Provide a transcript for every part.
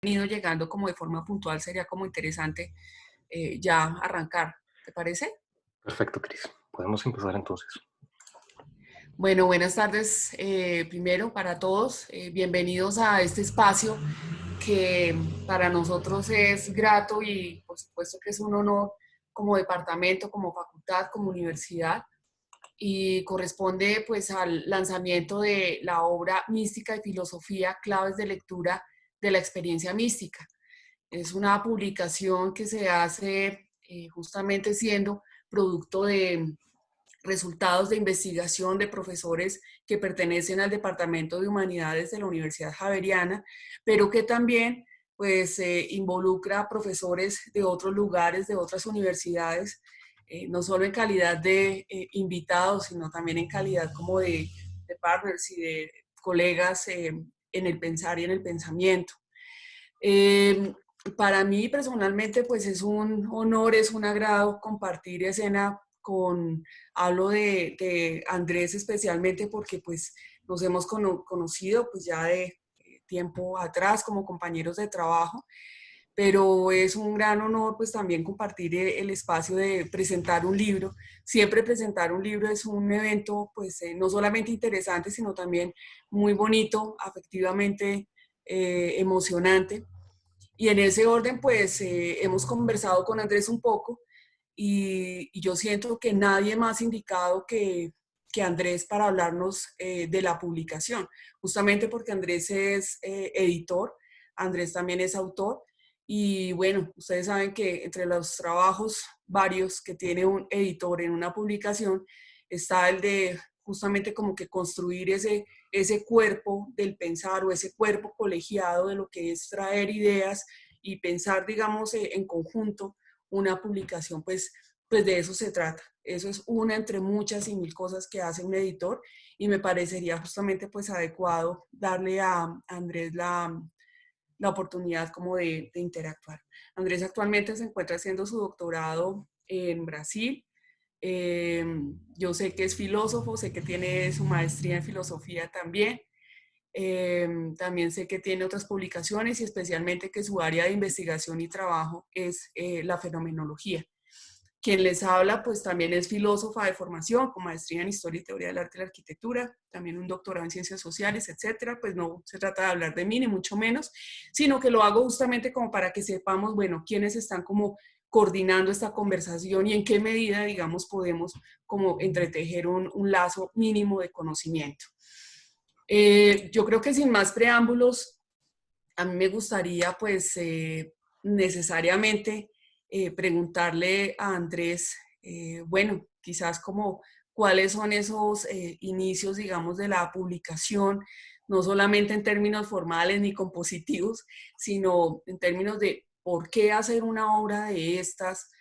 ido llegando como de forma puntual, sería como interesante ya arrancar. ¿Te parece? Perfecto, Cris. Podemos empezar entonces. Bueno, buenas tardes primero para todos. Bienvenidos a este espacio que para nosotros es grato y por supuesto que es un honor como departamento, como facultad, como universidad y corresponde pues al lanzamiento de la obra Mística y Filosofía, claves de lectura de la experiencia mística. Es una publicación que se hace justamente siendo producto de resultados de investigación de profesores que pertenecen al Departamento de Humanidades de la Universidad Javeriana, pero que también pues involucra a profesores de otros lugares, de otras universidades, no solo en calidad de invitados, sino también en calidad como de partners y de colegas en el pensar y en el pensamiento. Eh, para mí personalmente pues es un honor, es un agrado compartir escena con, hablo de Andrés especialmente porque pues nos hemos conocido pues ya de tiempo atrás como compañeros de trabajo, pero es un gran honor pues también compartir el espacio de presentar un libro. Siempre presentar un libro es un evento pues no solamente interesante, sino también muy bonito, afectivamente emocionante. Y en ese orden, pues hemos conversado con Andrés un poco y yo siento que nadie más indicado que Andrés para hablarnos de la publicación, justamente porque Andrés es editor, Andrés también es autor y bueno, ustedes saben que entre los trabajos varios que tiene un editor en una publicación está el de justamente como que construir ese cuerpo del pensar o ese cuerpo colegiado de lo que es traer ideas y pensar, digamos, en conjunto una publicación, pues de eso se trata. Eso es una entre muchas y mil cosas que hace un editor y me parecería justamente pues adecuado darle a Andrés la oportunidad como de interactuar. Andrés actualmente se encuentra haciendo su doctorado en Brasil. Eh, yo sé que es filósofo, sé que tiene su maestría en filosofía también. También sé que tiene otras publicaciones y especialmente que su área de investigación y trabajo es la fenomenología. Quien les habla, pues también es filósofa de formación, con maestría en Historia y Teoría del Arte y la Arquitectura, también un doctorado en Ciencias Sociales, etcétera. Pues no se trata de hablar de mí, ni mucho menos, sino que lo hago justamente como para que sepamos, bueno, quiénes están como coordinando esta conversación y en qué medida, digamos, podemos como entretejer un lazo mínimo de conocimiento. Yo creo que sin más preámbulos, a mí me gustaría pues necesariamente preguntarle a Andrés, bueno, quizás como cuáles son esos inicios, digamos, de la publicación, no solamente en términos formales ni compositivos, sino en términos de por qué hacer una obra de estas,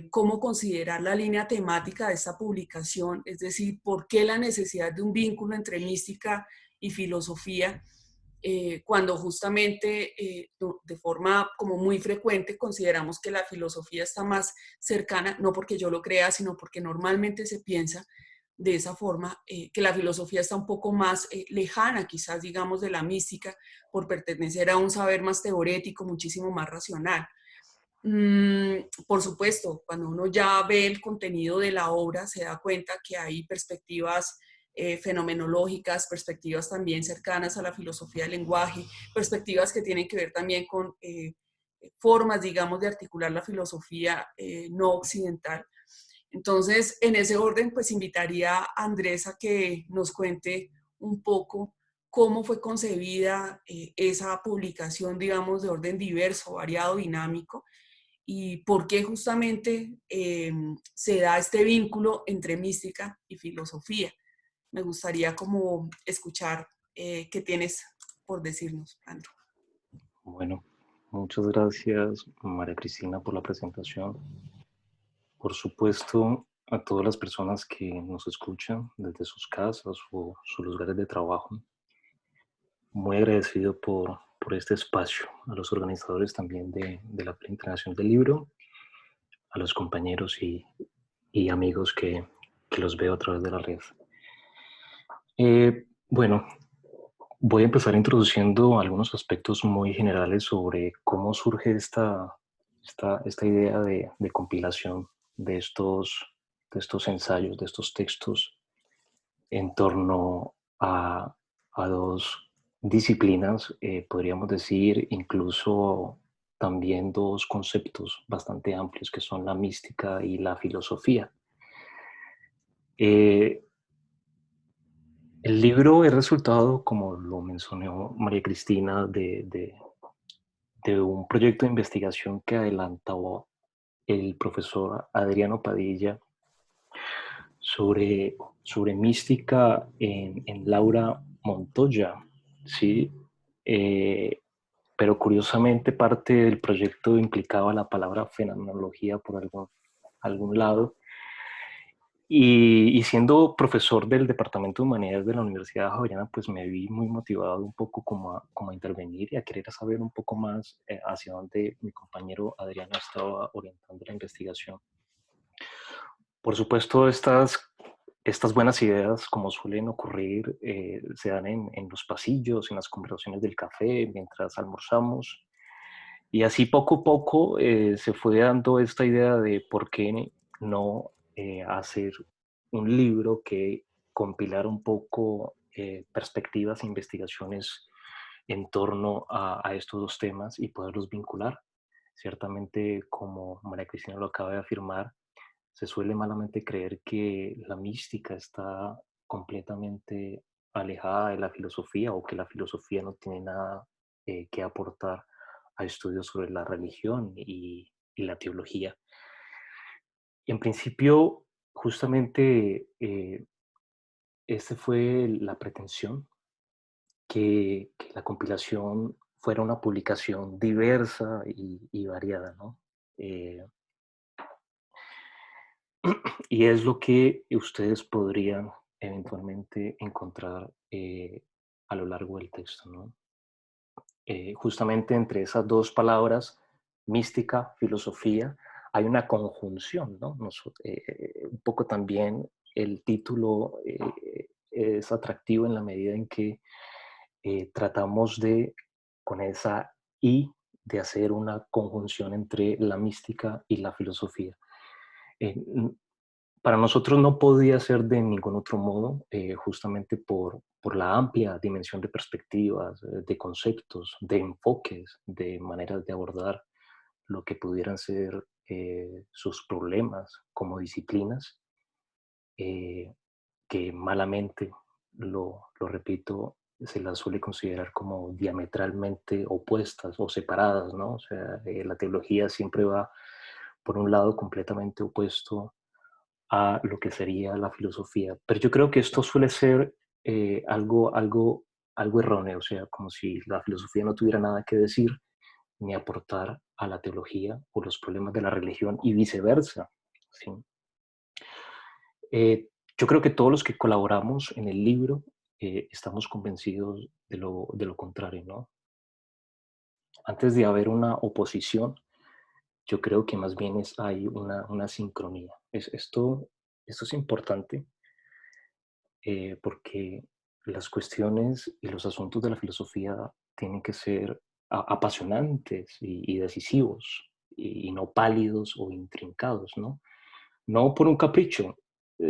cómo considerar la línea temática de esta publicación, es decir, por qué la necesidad de un vínculo entre mística y filosofía, cuando justamente de forma como muy frecuente consideramos que la filosofía está más cercana, no porque yo lo crea, sino porque normalmente se piensa de esa forma, que la filosofía está un poco más lejana, quizás digamos, de la mística, por pertenecer a un saber más teorético, muchísimo más racional. Por supuesto, cuando uno ya ve el contenido de la obra, se da cuenta que hay perspectivas fenomenológicas, perspectivas también cercanas a la filosofía del lenguaje, perspectivas que tienen que ver también con formas, digamos, de articular la filosofía no occidental. Entonces, en ese orden, pues invitaría a Andrés a que nos cuente un poco cómo fue concebida esa publicación, digamos, de orden diverso, variado, dinámico, y por qué justamente se da este vínculo entre mística y filosofía. Me gustaría como escuchar qué tienes por decirnos, Andrew. Bueno, muchas gracias, María Cristina, por la presentación. Por supuesto, a todas las personas que nos escuchan desde sus casas o sus lugares de trabajo, muy agradecido por este espacio, a los organizadores también de la Feria Internacional del Libro, a los compañeros y amigos que los veo a través de la red. Bueno, Voy a empezar introduciendo algunos aspectos muy generales sobre cómo surge esta idea de compilación de estos ensayos, de estos textos en torno a dos disciplinas, podríamos decir incluso también dos conceptos bastante amplios que son la mística y la filosofía. Eh, el libro es resultado, como lo mencionó María Cristina, de un proyecto de investigación que adelantó el profesor Adriano Padilla sobre mística en Laura Montoya, ¿sí? Eh, pero curiosamente parte del proyecto implicaba la palabra fenomenología por algún lado. Y siendo profesor del Departamento de Humanidades de la Universidad Javeriana, pues me vi muy motivado un poco como a intervenir y a querer saber un poco más hacia dónde mi compañero Adriano estaba orientando la investigación. Por supuesto, estas buenas ideas, como suelen ocurrir, se dan en los pasillos, en las conversaciones del café, mientras almorzamos. Y así poco a poco se fue dando esta idea de por qué no hacer un libro que compilara un poco perspectivas e investigaciones en torno a estos dos temas y poderlos vincular. Ciertamente, como María Cristina lo acaba de afirmar, se suele malamente creer que la mística está completamente alejada de la filosofía o que la filosofía no tiene nada que aportar a estudios sobre la religión y la teología. Y en principio, justamente, esta fue la pretensión, que la compilación fuera una publicación diversa y variada, ¿no? Eh, y es lo que ustedes podrían eventualmente encontrar a lo largo del texto, ¿no? Justamente entre esas dos palabras, mística, filosofía, hay una conjunción, ¿no? Un poco también el título es atractivo en la medida en que tratamos de, con esa I, de hacer una conjunción entre la mística y la filosofía. Eh, para nosotros no podía ser de ningún otro modo, justamente por la amplia dimensión de perspectivas, de conceptos, de enfoques, de maneras de abordar lo que pudieran ser sus problemas como disciplinas, eh, que malamente, lo repito, se las suele considerar como diametralmente opuestas o separadas, ¿no? O sea, la teología siempre va por un lado completamente opuesto a lo que sería la filosofía. Pero yo creo que esto suele ser algo erróneo, o sea, como si la filosofía no tuviera nada que decir ni aportar a la teología o los problemas de la religión y viceversa. ¿Sí? Yo creo que todos los que colaboramos en el libro estamos convencidos de lo contrario, ¿no? Antes de haber una oposición, yo creo que más bien hay una sincronía. Esto es importante porque las cuestiones y los asuntos de la filosofía tienen que ser apasionantes y decisivos y no pálidos o intrincados, ¿no? No por un capricho,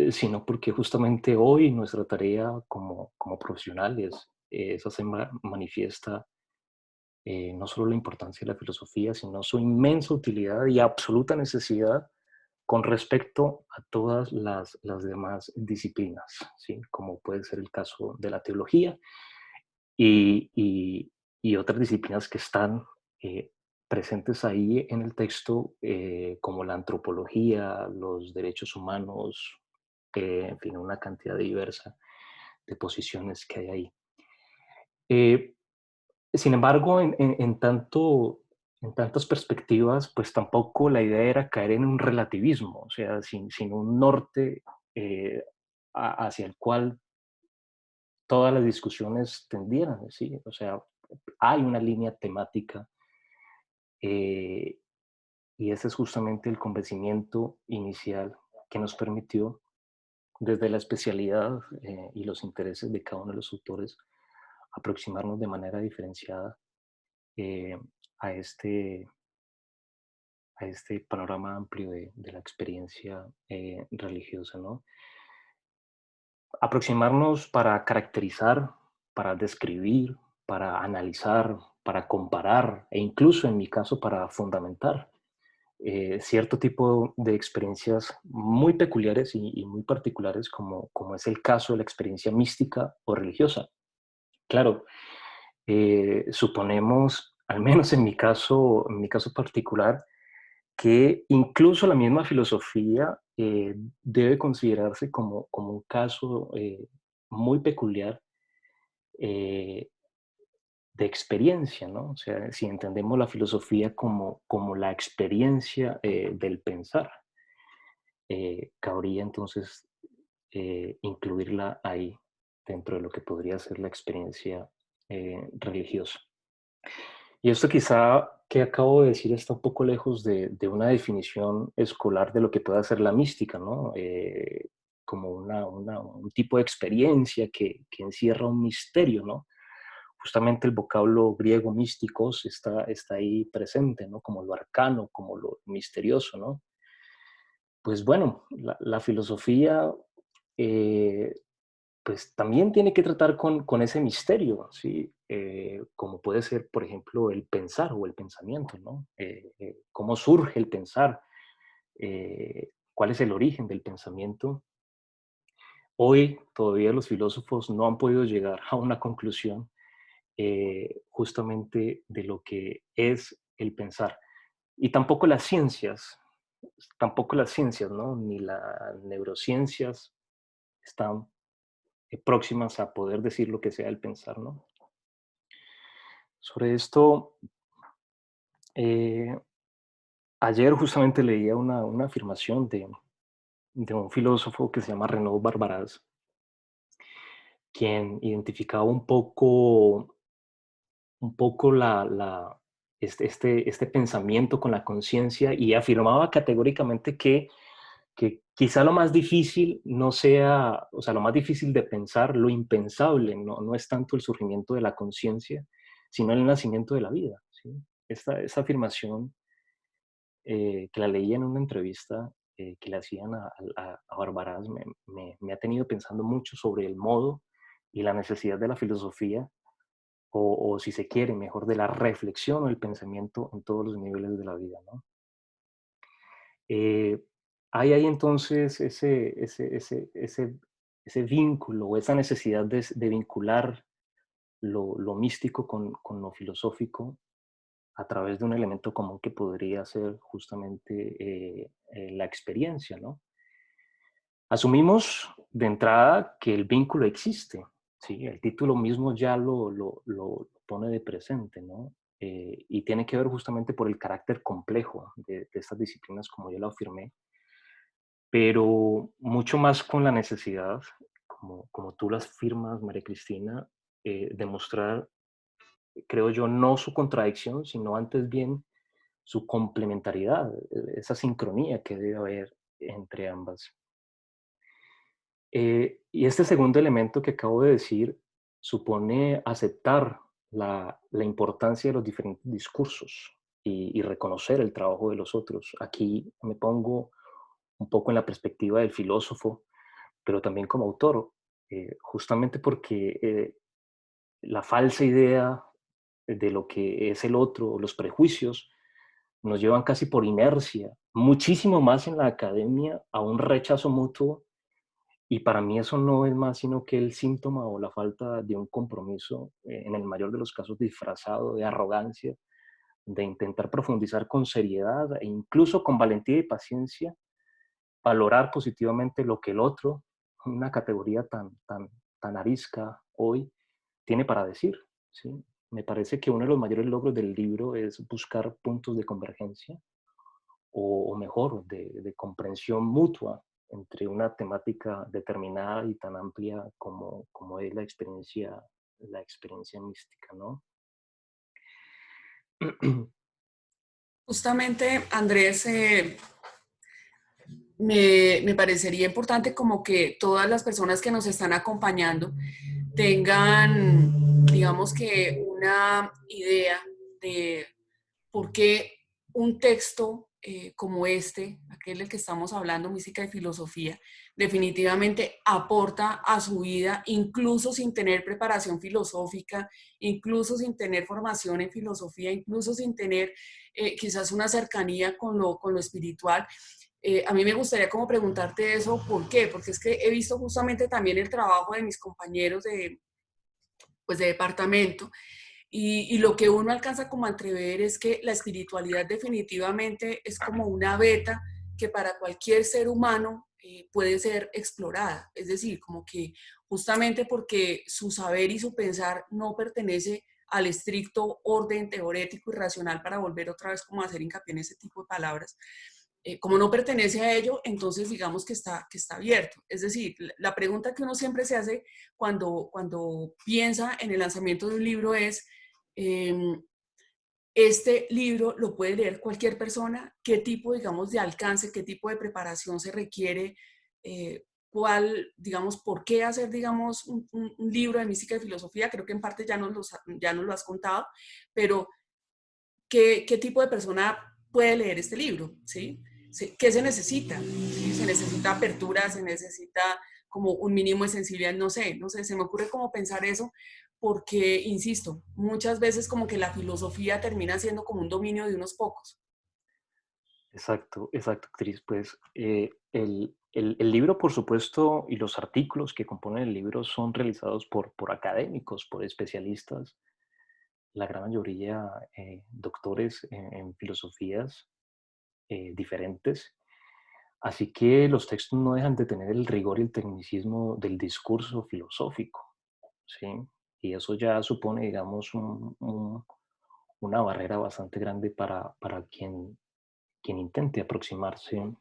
sino porque justamente hoy nuestra tarea como profesionales es hacer manifiesta no solo la importancia de la filosofía, sino su inmensa utilidad y absoluta necesidad con respecto a todas las demás disciplinas, ¿sí? Como puede ser el caso de la teología y, y, y otras disciplinas que están eh, presentes ahí en el texto, como la antropología, los derechos humanos, en fin, una cantidad diversa de posiciones que hay ahí. Eh, Sin embargo, en tantas perspectivas, pues tampoco la idea era caer en un relativismo, o sea, sin un norte eh, hacia el cual todas las discusiones tendieran, ¿sí? O sea, hay una línea temática eh, y ese es justamente el convencimiento inicial que nos permitió, desde la especialidad y los intereses de cada uno de los autores, aproximarnos de manera diferenciada eh, a, este, a este panorama amplio de la experiencia religiosa, ¿no? Aproximarnos para caracterizar, para describir, para analizar, para comparar e incluso en mi caso para fundamentar cierto tipo de experiencias muy peculiares y muy particulares como es el caso de la experiencia mística o religiosa. Claro, suponemos, al menos en mi caso particular, que incluso la misma filosofía debe considerarse como un caso muy peculiar eh, de experiencia, ¿no? O sea, si entendemos la filosofía como la experiencia del pensar, cabría entonces incluirla ahí dentro de lo que podría ser la experiencia religiosa. Y esto quizá que acabo de decir está un poco lejos de una definición escolar de lo que puede ser la mística, ¿no? Como un tipo de experiencia que encierra un misterio, ¿no? Justamente el vocablo griego místicos está ahí presente, ¿no? Como lo arcano, como lo misterioso, ¿no? Pues bueno, la filosofía eh, pues también tiene que tratar con ese misterio, ¿sí? Como puede ser, por ejemplo, el pensar o el pensamiento, ¿no? ¿Cómo surge el pensar? ¿Cuál es el origen del pensamiento? Hoy todavía los filósofos no han podido llegar a una conclusión justamente de lo que es el pensar. Y tampoco las ciencias, ¿no? Ni las neurociencias están próximas a poder decir lo que sea el pensar, ¿no? Sobre esto, eh, ayer justamente leía una afirmación de un filósofo que se llama Renaud Barbaras, quien identificaba un poco este pensamiento con la conciencia y afirmaba categóricamente que quizá lo más difícil no sea, o sea, lo más difícil de pensar, lo impensable, no es tanto el surgimiento de la conciencia, sino el nacimiento de la vida, ¿sí? Esta afirmación que la leí en una entrevista que le hacían a Barbaras me ha tenido pensando mucho sobre el modo y la necesidad de la filosofía, o si se quiere, mejor, de la reflexión o el pensamiento en todos los niveles de la vida, ¿no? Eh, hay entonces ese vínculo o esa necesidad de vincular lo místico con lo filosófico a través de un elemento común que podría ser justamente la experiencia, ¿no? Asumimos de entrada que el vínculo existe, ¿sí? El título mismo ya lo pone de presente, ¿no? Y tiene que ver justamente por el carácter complejo de estas disciplinas, como yo lo afirmé, pero mucho más con la necesidad, como tú las firmas, María Cristina, de mostrar, creo yo, no su contradicción, sino antes bien su complementariedad, esa sincronía que debe haber entre ambas. Y este segundo elemento que acabo de decir supone aceptar la importancia de los diferentes discursos y reconocer el trabajo de los otros. Aquí me pongo un poco en la perspectiva del filósofo, pero también como autor, justamente porque la falsa idea de lo que es el otro, los prejuicios, nos llevan casi por inercia, muchísimo más en la academia, a un rechazo mutuo, y para mí eso no es más sino que el síntoma o la falta de un compromiso, en el mayor de los casos disfrazado de arrogancia, de intentar profundizar con seriedad e incluso con valentía y paciencia, valorar positivamente lo que el otro, una categoría tan arisca hoy, tiene para decir, ¿sí? Me parece que uno de los mayores logros del libro es buscar puntos de convergencia o mejor, de comprensión mutua entre una temática determinada y tan amplia como es la experiencia mística, ¿no? Justamente, Andrés, me parecería importante como que todas las personas que nos están acompañando tengan, digamos que una idea de por qué un texto como este, aquel del que estamos hablando, Mística y Filosofía, definitivamente aporta a su vida, incluso sin tener preparación filosófica, incluso sin tener formación en filosofía, incluso sin tener quizás una cercanía con lo espiritual. A mí me gustaría como preguntarte eso, ¿por qué? Porque es que he visto justamente también el trabajo de mis compañeros pues de departamento y lo que uno alcanza como a entrever es que la espiritualidad definitivamente es como una beta que para cualquier ser humano puede ser explorada. Es decir, como que justamente porque su saber y su pensar no pertenece al estricto orden teorético y racional, para volver otra vez como a hacer hincapié en ese tipo de palabras, como no pertenece a ello, entonces digamos que está abierto. Es decir, la pregunta que uno siempre se hace cuando piensa en el lanzamiento de un libro es, eh, este libro lo puede leer cualquier persona, qué tipo, digamos, de alcance, qué tipo de preparación se requiere, cuál, digamos, por qué hacer, digamos, un libro de mística y filosofía. Creo que en parte ya nos lo has contado, pero qué tipo de persona puede leer este libro, ¿sí? ¿Qué se necesita? ¿Sí? ¿Se necesita apertura? ¿Se necesita como un mínimo de sensibilidad? No sé, se me ocurre como pensar eso, porque, insisto, muchas veces como que la filosofía termina siendo como un dominio de unos pocos. Exacto, exacto, Cris. Pues el libro, por supuesto, y los artículos que componen el libro son realizados por académicos, por especialistas, la gran mayoría doctores en filosofías diferentes. Así que los textos no dejan de tener el rigor y el tecnicismo del discurso filosófico, ¿sí? Y eso ya supone, digamos, una barrera bastante grande para quien intente aproximarse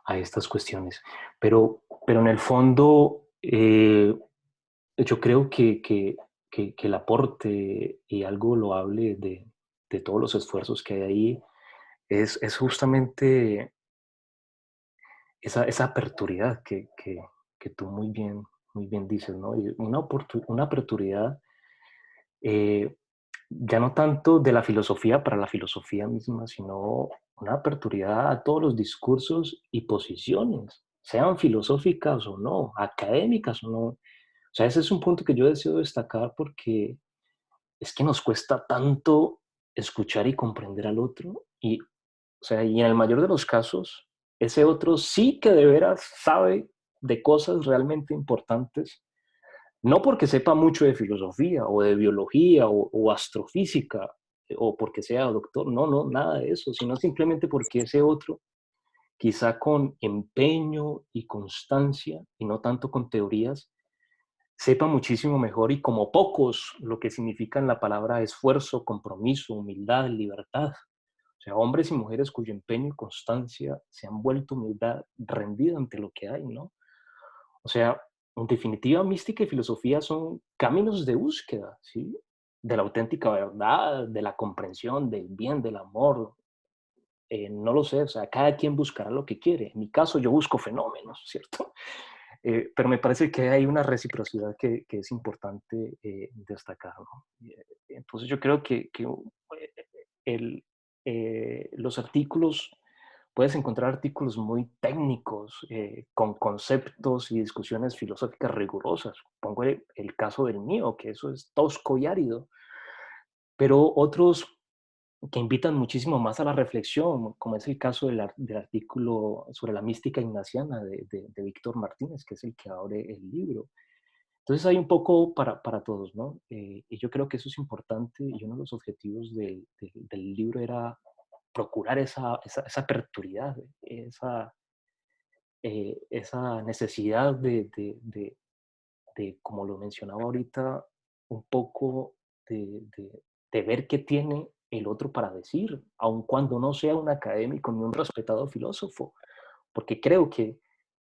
a estas cuestiones. Pero en el fondo, yo creo que el aporte y algo loable de todos los esfuerzos que hay ahí es justamente esa aperturidad que tú muy bien dices, ¿no? Y una aperturidad eh, ya no tanto de la filosofía para la filosofía misma, sino una aperturidad a todos los discursos y posiciones, sean filosóficas o no, académicas o no. O sea, ese es un punto que yo deseo destacar porque es que nos cuesta tanto escuchar y comprender al otro y, o sea, y en el mayor de los casos, ese otro sí que de veras sabe de cosas realmente importantes, no porque sepa mucho de filosofía o de biología o astrofísica o porque sea doctor, no, no, nada de eso, sino simplemente porque ese otro, quizá con empeño y constancia y no tanto con teorías, sepa muchísimo mejor y como pocos lo que significan la palabra esfuerzo, compromiso, humildad, libertad. O sea, hombres y mujeres cuyo empeño y constancia se han vuelto humildad rendida ante lo que hay, ¿no? O sea, en definitiva, mística y filosofía son caminos de búsqueda, ¿sí? De la auténtica verdad, de la comprensión, del bien, del amor. No lo sé, o sea, cada quien buscará lo que quiere. En mi caso, yo busco fenómenos, ¿cierto? Pero me parece que hay una reciprocidad que es importante destacar, ¿no? Entonces yo creo el, los artículos, puedes encontrar artículos muy técnicos, con conceptos y discusiones filosóficas rigurosas. Pongo el caso del mío, que eso es tosco y árido, pero otros que invitan muchísimo más a la reflexión, como es el caso del artículo sobre la mística ignaciana de Víctor Martínez, que es el que abre el libro. Entonces hay un poco para todos, ¿no? Y yo creo que eso es importante y uno de los objetivos del libro era procurar esa aperturidad, esa necesidad como lo mencionaba ahorita, un poco de ver qué tiene el otro para decir, aun cuando no sea un académico ni un respetado filósofo, porque creo que,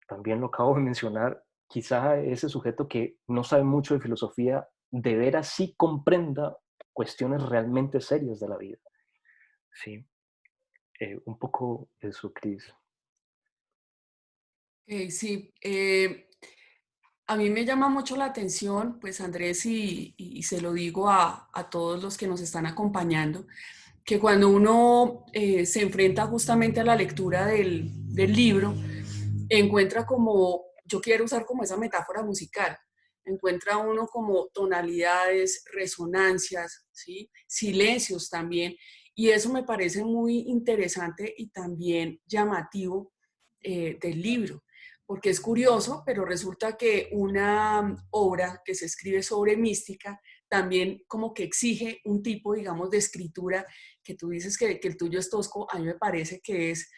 también lo acabo de mencionar, quizá ese sujeto que no sabe mucho de filosofía, de veras sí comprenda cuestiones realmente serias de la vida. Sí, un poco eso, Cris. Sí, A mí me llama mucho la atención, pues Andrés, y se lo digo a todos los que nos están acompañando, que cuando uno se enfrenta justamente a la lectura del libro, encuentra como, yo quiero usar como esa metáfora musical, encuentra uno como tonalidades, resonancias, ¿sí? Silencios también, y eso me parece muy interesante y también llamativo del libro, porque es curioso, pero resulta que una obra que se escribe sobre mística también como que exige un tipo, digamos, de escritura que tú dices que el tuyo es tosco, a mí me parece que es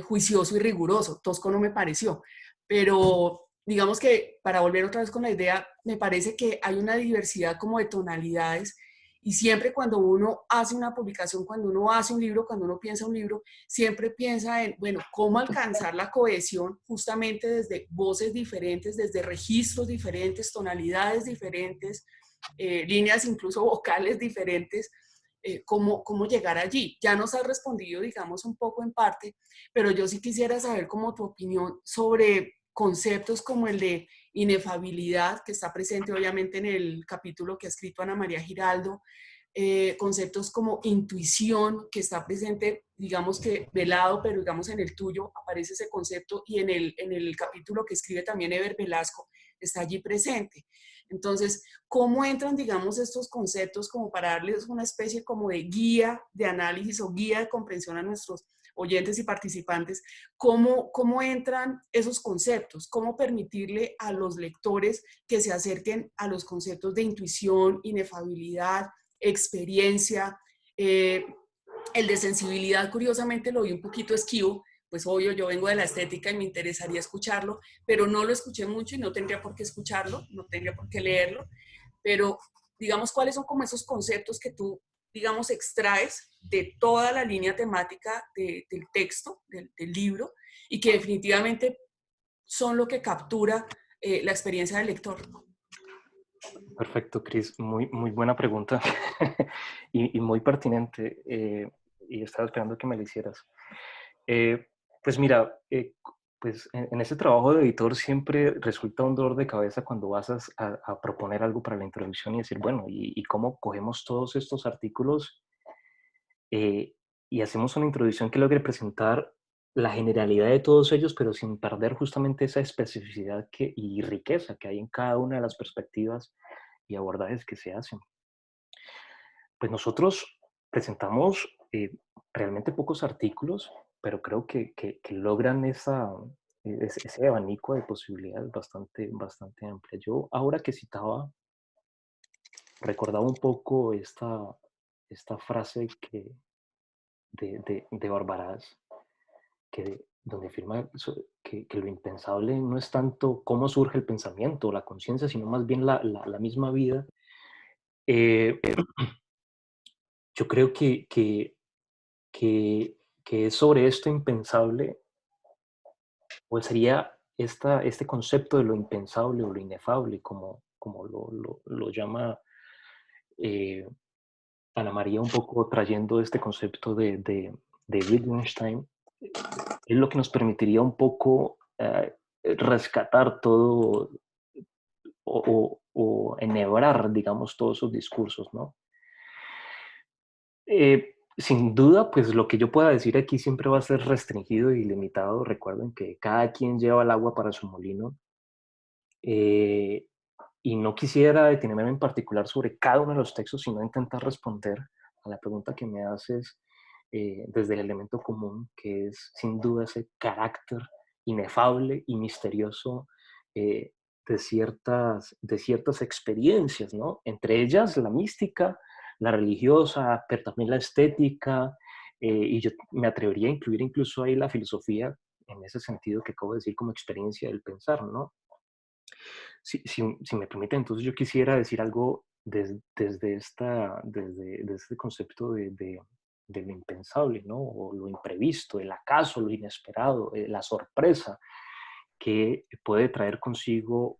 juicioso y riguroso. Tosco no me pareció, pero digamos que para volver otra vez con la idea, me parece que hay una diversidad como de tonalidades y siempre cuando uno hace una publicación, cuando uno hace un libro, cuando uno piensa un libro, siempre piensa en, bueno, cómo alcanzar la cohesión justamente desde voces diferentes, desde registros diferentes, tonalidades diferentes, líneas incluso vocales diferentes, cómo llegar allí. Ya nos has respondido, digamos, un poco en parte, pero yo sí quisiera saber como tu opinión sobre conceptos como el de inefabilidad, que está presente obviamente en el capítulo que ha escrito Ana María Giraldo, conceptos como intuición, que está presente, digamos que velado, pero digamos en el tuyo aparece ese concepto y en el capítulo que escribe también Eber Velasco está allí presente. Entonces, ¿cómo entran, digamos, estos conceptos como para darles una especie como de guía de análisis o guía de comprensión a nuestros oyentes y participantes? ¿Cómo entran esos conceptos? ¿Cómo permitirle a los lectores que se acerquen a los conceptos de intuición, inefabilidad, experiencia? El de sensibilidad, curiosamente, lo vi un poquito esquivo, pues obvio, yo vengo de la estética y me interesaría escucharlo, pero no lo escuché mucho y no tendría por qué escucharlo, no tendría por qué leerlo, pero digamos, ¿cuáles son como esos conceptos que tú, digamos, extraes de toda la línea temática del texto, del libro, y que definitivamente son lo que captura la experiencia del lector? Perfecto, Cris. Muy buena pregunta y muy pertinente. Y estaba esperando que me la hicieras. Pues mira, pues en ese trabajo de editor siempre resulta un dolor de cabeza cuando vas a proponer algo para la introducción y decir, bueno, ¿y cómo cogemos todos estos artículos y hacemos una introducción que logre presentar la generalidad de todos ellos, pero sin perder justamente esa especificidad y riqueza que hay en cada una de las perspectivas y abordajes que se hacen? Pues nosotros presentamos realmente pocos artículos, pero creo que logran ese abanico de posibilidades bastante amplia. Yo ahora que citaba, recordaba un poco esta frase de Barbarás, donde afirma que lo impensable no es tanto cómo surge el pensamiento o la conciencia, sino más bien la misma vida. Eh, yo creo que, que es sobre esto impensable, o sería este concepto de lo impensable o lo inefable, como lo llama eh, Ana María, un poco trayendo este concepto de Wittgenstein, es lo que nos permitiría un poco rescatar todo o enhebrar, digamos, todos esos discursos, ¿no? Sin duda, pues lo que yo pueda decir aquí siempre va a ser restringido y limitado. Recuerden que cada quien lleva el agua para su molino. eh, y no quisiera detenerme en particular sobre cada uno de los textos, sino intentar responder a la pregunta que me haces desde el elemento común, que es sin duda ese carácter inefable y misterioso eh, de ciertas experiencias, ¿no? Entre ellas la mística, la religiosa, pero también la estética, y yo me atrevería a incluir incluso ahí la filosofía en ese sentido que acabo de decir como experiencia del pensar, ¿no? Si me permite, entonces yo quisiera decir algo desde este concepto de lo impensable, ¿no? O lo imprevisto, el acaso, lo inesperado, la sorpresa que puede traer consigo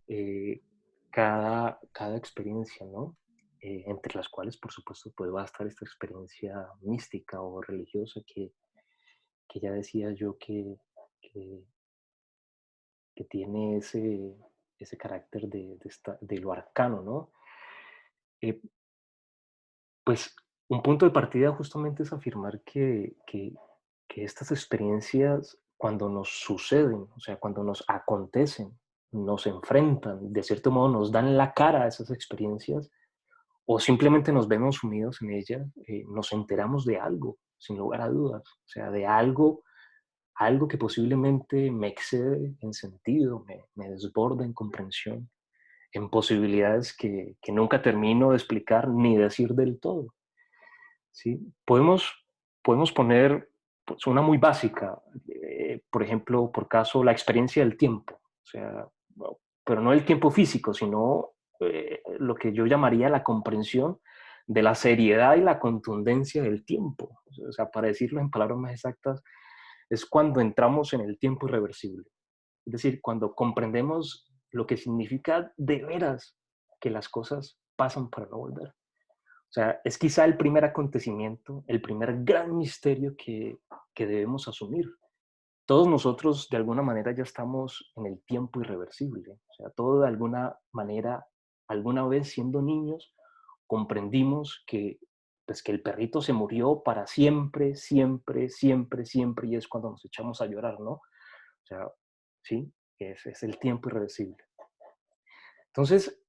cada experiencia, ¿no? Entre las cuales, por supuesto, va a estar esta experiencia mística o religiosa que ya decía yo que, que tiene ese ese carácter de lo arcano, ¿no? Eh, pues un punto de partida justamente es afirmar que estas experiencias, cuando nos suceden, o sea, cuando nos acontecen, nos enfrentan, de cierto modo nos dan la cara a esas experiencias, o simplemente nos vemos sumidos en ellas, nos enteramos de algo, sin lugar a dudas, o sea, de algo que posiblemente me excede en sentido, me desborda en comprensión, en posibilidades que nunca termino de explicar ni decir del todo. ¿Sí? Podemos poner pues, una muy básica, por ejemplo, por caso, la experiencia del tiempo, o sea, pero no el tiempo físico, sino lo que yo llamaría la comprensión de la seriedad y la contundencia del tiempo. O sea, para decirlo en palabras más exactas, es cuando entramos en el tiempo irreversible. Es decir, cuando comprendemos lo que significa de veras que las cosas pasan para no volver. O sea, es quizá el primer acontecimiento, el primer gran misterio que debemos asumir. Todos nosotros de alguna manera ya estamos en el tiempo irreversible. O sea, todo de alguna manera, alguna vez siendo niños, comprendimos pues, que el perrito se murió para siempre, siempre, siempre, siempre, y es cuando nos echamos a llorar, ¿no? O sea, sí, es el tiempo irreversible. Entonces,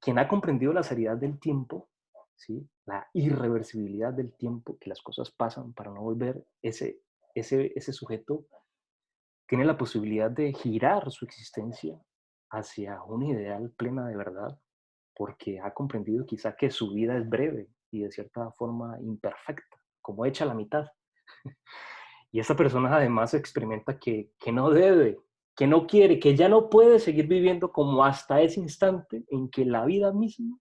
quien ha comprendido la seriedad del tiempo, ¿sí? La irreversibilidad del tiempo, que las cosas pasan para no volver, ese sujeto tiene la posibilidad de girar su existencia hacia un ideal plena de verdad, porque ha comprendido quizá que su vida es breve y de cierta forma imperfecta, como hecha a la mitad. Y esta persona además experimenta que no debe, que no quiere, que ya no puede seguir viviendo como hasta ese instante en que la vida misma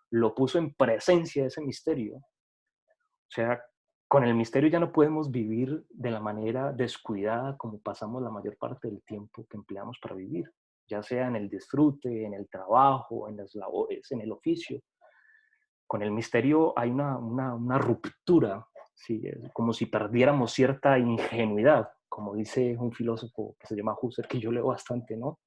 lo puso en presencia de ese misterio. O sea, con el misterio ya no podemos vivir de la manera descuidada como pasamos la mayor parte del tiempo que empleamos para vivir, ya sea en el disfrute, en el trabajo, en las labores, en el oficio. Con el misterio hay una ruptura, ¿sí? Es como si perdiéramos cierta ingenuidad, como dice un filósofo que se llama Husserl, que yo leo bastante, ¿no?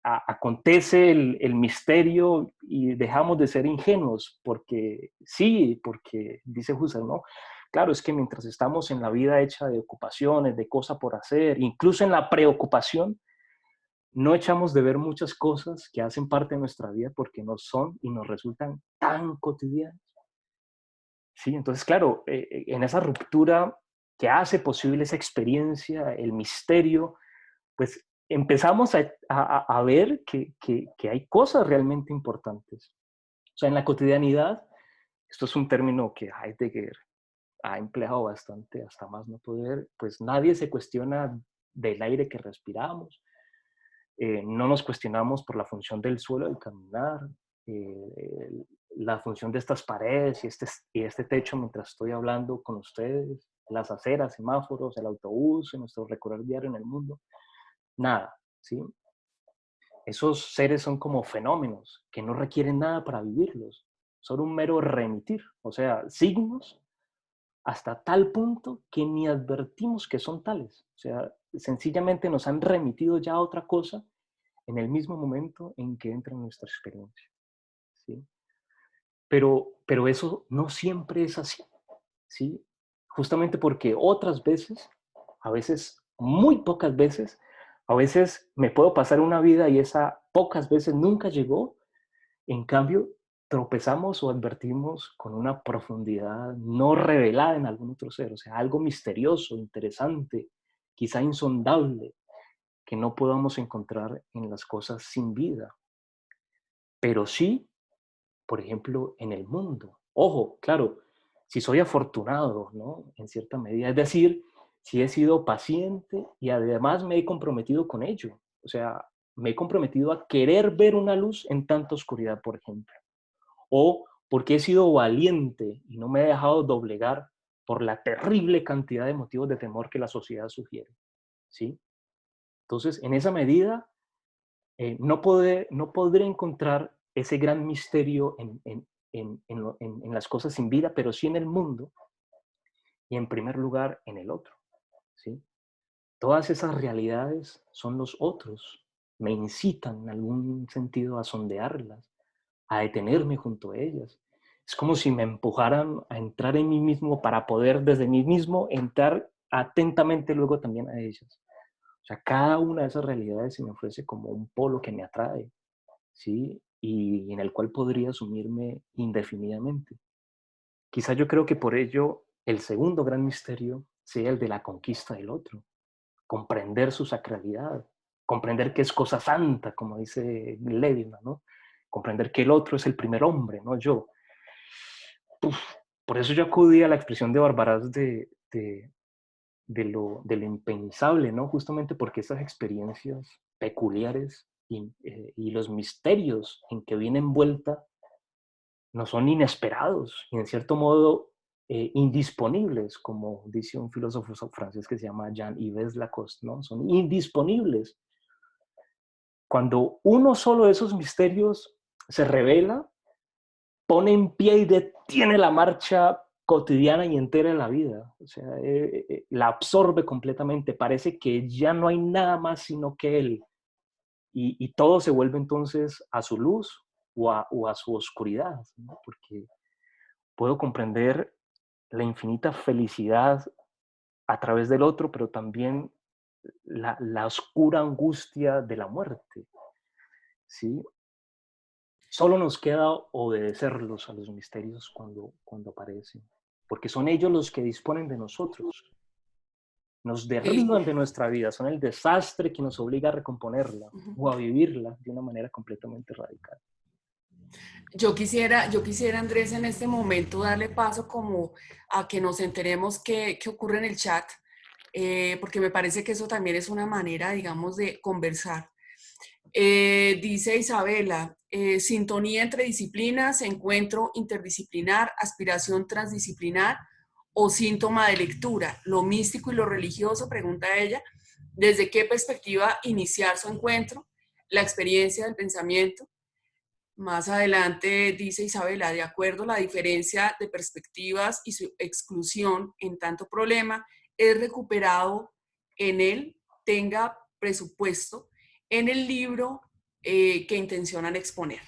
Acontece el misterio y dejamos de ser ingenuos, porque sí, porque dice Husserl, ¿no? Claro, es que mientras estamos en la vida hecha de ocupaciones, de cosas por hacer, incluso en la preocupación, no echamos de ver muchas cosas que hacen parte de nuestra vida porque no son y nos resultan tan cotidianas. Sí, entonces, claro, en esa ruptura que hace posible esa experiencia, el misterio, pues empezamos a ver que hay cosas realmente importantes. O sea, en la cotidianidad, esto es un término que Heidegger ha empleado bastante, hasta más no poder, pues nadie se cuestiona del aire que respiramos, no nos cuestionamos por la función del suelo al caminar, eh, la función de estas paredes y este techo mientras estoy hablando con ustedes, las aceras, semáforos, el autobús, en nuestro recorrer diario en el mundo, nada, ¿sí? Esos seres son como fenómenos que no requieren nada para vivirlos, son un mero remitir, o sea, signos hasta tal punto que ni advertimos que son tales, o sea, sencillamente nos han remitido ya a otra cosa en el mismo momento en que entra en nuestra experiencia, ¿sí? Pero eso no siempre es así, ¿sí? Justamente porque otras veces, a veces, muy pocas veces, a veces me puedo pasar una vida y esa pocas veces nunca llegó, en cambio, tropezamos o advertimos con una profundidad no revelada en algún otro ser, o sea, algo misterioso, interesante, quizá insondable, que no podamos encontrar en las cosas sin vida, pero sí, por ejemplo, en el mundo. Ojo, claro, si soy afortunado, ¿no? En cierta medida, es decir, si he sido paciente y además me he comprometido con ello. O sea, me he comprometido a querer ver una luz en tanta oscuridad, por ejemplo. O porque he sido valiente y no me he dejado doblegar por la terrible cantidad de motivos de temor que la sociedad sugiere. ¿Sí? Entonces, en esa medida, no podré encontrar ese gran misterio en las cosas sin vida, pero sí en el mundo y en primer lugar en el otro. ¿Sí? Todas esas realidades son los otros. me incitan en algún sentido a sondearlas, a detenerme junto a ellas. Es como si me empujaran a entrar en mí mismo para poder desde mí mismo entrar atentamente luego también a ellas. O sea, cada una de esas realidades se me ofrece como un polo que me atrae, ¿sí? Y en el cual podría sumirme indefinidamente. Quizá yo creo que por ello el segundo gran misterio sea el de la conquista del otro, comprender su sacralidad, comprender que es cosa santa, como dice Levinas, ¿no? Comprender que el otro es el primer hombre, no yo. Uf, por eso yo acudí a la expresión de Barbaraz de lo impensable, ¿no? Justamente porque esas experiencias peculiares y los misterios en que viene envuelta no son inesperados y en cierto modo indisponibles, como dice un filósofo francés que se llama Jean-Yves Lacoste, ¿no? Son indisponibles. Cuando uno solo de esos misterios se revela, pone en pie y detiene la marcha cotidiana y entera de la vida. O sea, la absorbe completamente. Parece que ya no hay nada más sino que él. Y todo se vuelve entonces a su luz o a su oscuridad, ¿no? Porque puedo comprender la infinita felicidad a través del otro, pero también la oscura angustia de la muerte, ¿sí? Solo nos queda obedecerlos a los misterios cuando aparecen, porque son ellos los que disponen de nosotros, nos Sí. derriban de nuestra vida, son el desastre que nos obliga a recomponerla o a vivirla de una manera completamente radical. Yo quisiera, Andrés, en este momento darle paso como a que nos enteremos qué ocurre en el chat, porque me parece que eso también es una manera, digamos, de conversar. Dice Isabela, sintonía entre disciplinas, encuentro interdisciplinar, aspiración transdisciplinar o síntoma de lectura. Lo místico y lo religioso, pregunta ella, ¿desde qué perspectiva iniciar su encuentro? La experiencia del pensamiento. Más adelante dice Isabela, de acuerdo, la diferencia de perspectivas y su exclusión en tanto problema es recuperado en él, tenga presupuesto, en el libro que intencionan exponer.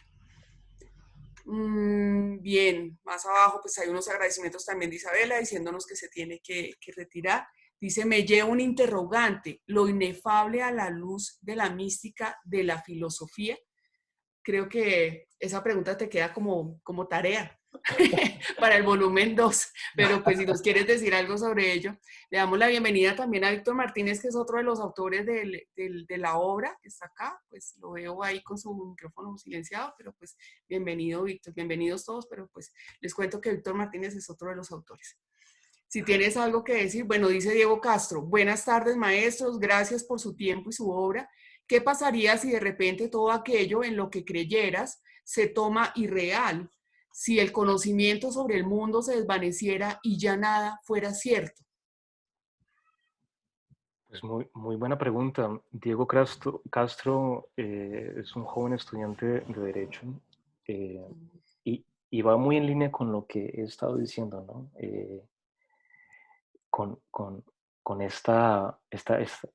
Bien, más abajo pues hay unos agradecimientos también de Isabela diciéndonos que se tiene que retirar. Dice, me lleva un interrogante, lo inefable a la luz de la mística de la filosofía. Creo que esa pregunta te queda como tarea para el volumen 2, pero pues si nos quieres decir algo sobre ello, le damos la bienvenida también a Víctor Martínez, que es otro de los autores de la obra, que está acá, pues lo veo ahí con su micrófono silenciado, pero pues bienvenido Víctor, bienvenidos todos, pero pues les cuento que Víctor Martínez es otro de los autores. Si tienes algo que decir, bueno, dice Diego Castro, buenas tardes maestros, gracias por su tiempo y su obra. ¿Qué pasaría si de repente todo aquello en lo que creyeras se toma irreal? Si el conocimiento sobre el mundo se desvaneciera y ya nada fuera cierto. Pues muy buena pregunta. Diego Castro es un joven estudiante de Derecho eh, y va muy en línea con lo que he estado diciendo, ¿no? Con, con, con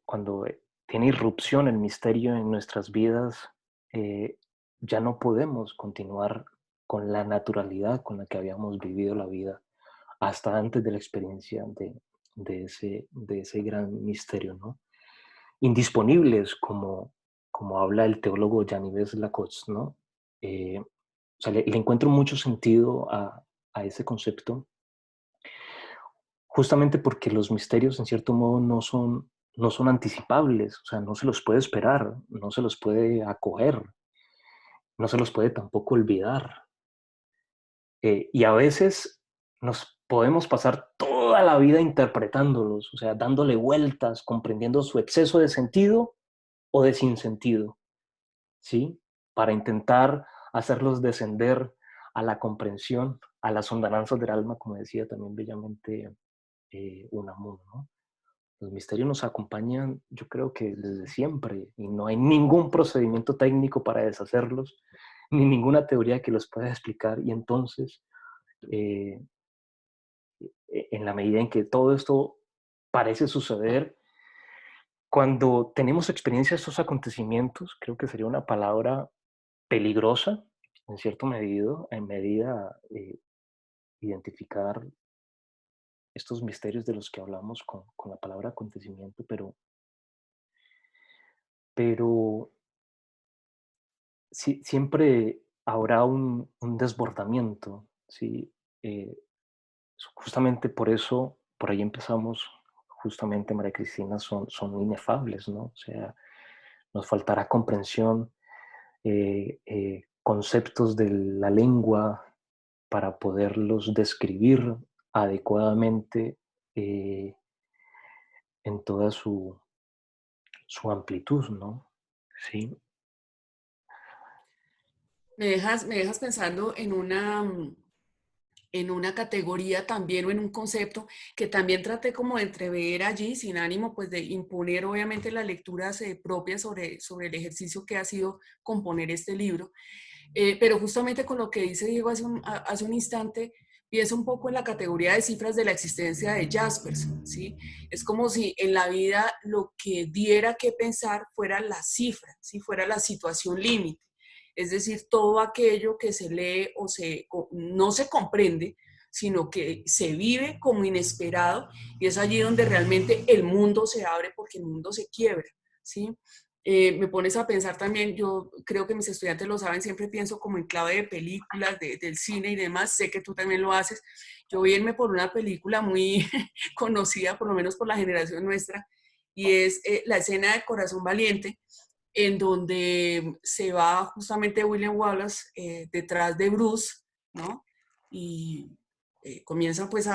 cuando tiene irrupción el misterio en nuestras vidas, ya no podemos continuar con la naturalidad con la que habíamos vivido la vida hasta antes de la experiencia de ese gran misterio, ¿no? Indisponibles, como habla el teólogo Jean-Yves Lacoste, ¿no? O sea, le encuentro mucho sentido a ese concepto justamente porque los misterios en cierto modo no son anticipables, o sea, no se los puede esperar, no se los puede acoger, no se los puede tampoco olvidar. Y a veces nos podemos pasar toda la vida interpretándolos, o sea, dándole vueltas, comprendiendo su exceso de sentido o de sinsentido, ¿sí? Para intentar hacerlos descender a la comprensión, a las ondananzas del alma, como decía también bellamente Unamuno, ¿no? Los misterios nos acompañan, yo creo que desde siempre, y no hay ningún procedimiento técnico para deshacerlos, ni ninguna teoría que los pueda explicar. Y entonces, eh, en la medida en que todo esto parece suceder, cuando tenemos experiencia de estos acontecimientos, creo que sería una palabra peligrosa, en cierto medido, en medida identificar estos misterios de los que hablamos con la palabra acontecimiento, pero sí, siempre habrá un desbordamiento, ¿sí? Eh, Justamente por eso, por ahí empezamos, justamente María Cristina, son inefables, ¿no? O sea, nos faltará comprensión, conceptos de la lengua para poderlos describir adecuadamente eh, en toda su amplitud, ¿no? Sí, Me dejas pensando en una categoría también o en un concepto que también traté como de entrever allí, sin ánimo pues de imponer obviamente las lecturas propias sobre el ejercicio que ha sido componer este libro. Pero justamente con lo que dice Diego hace un instante, pienso un poco en la categoría de cifras de la existencia de Jaspers, ¿sí? Es como si en la vida lo que diera que pensar fuera la cifra, ¿sí? Fuera la situación límite. Es decir, todo aquello que se lee no se comprende, sino que se vive como inesperado y es allí donde realmente el mundo se abre porque el mundo se quiebra, ¿sí? Me pones a pensar también, yo creo que mis estudiantes lo saben, siempre pienso como en clave de películas, del cine y demás, sé que tú también lo haces. Yo voy a irme por una película muy conocida, por lo menos por la generación nuestra, y es la escena de Corazón Valiente, en donde se va justamente William Wallace detrás de Bruce, ¿no? Y comienzan pues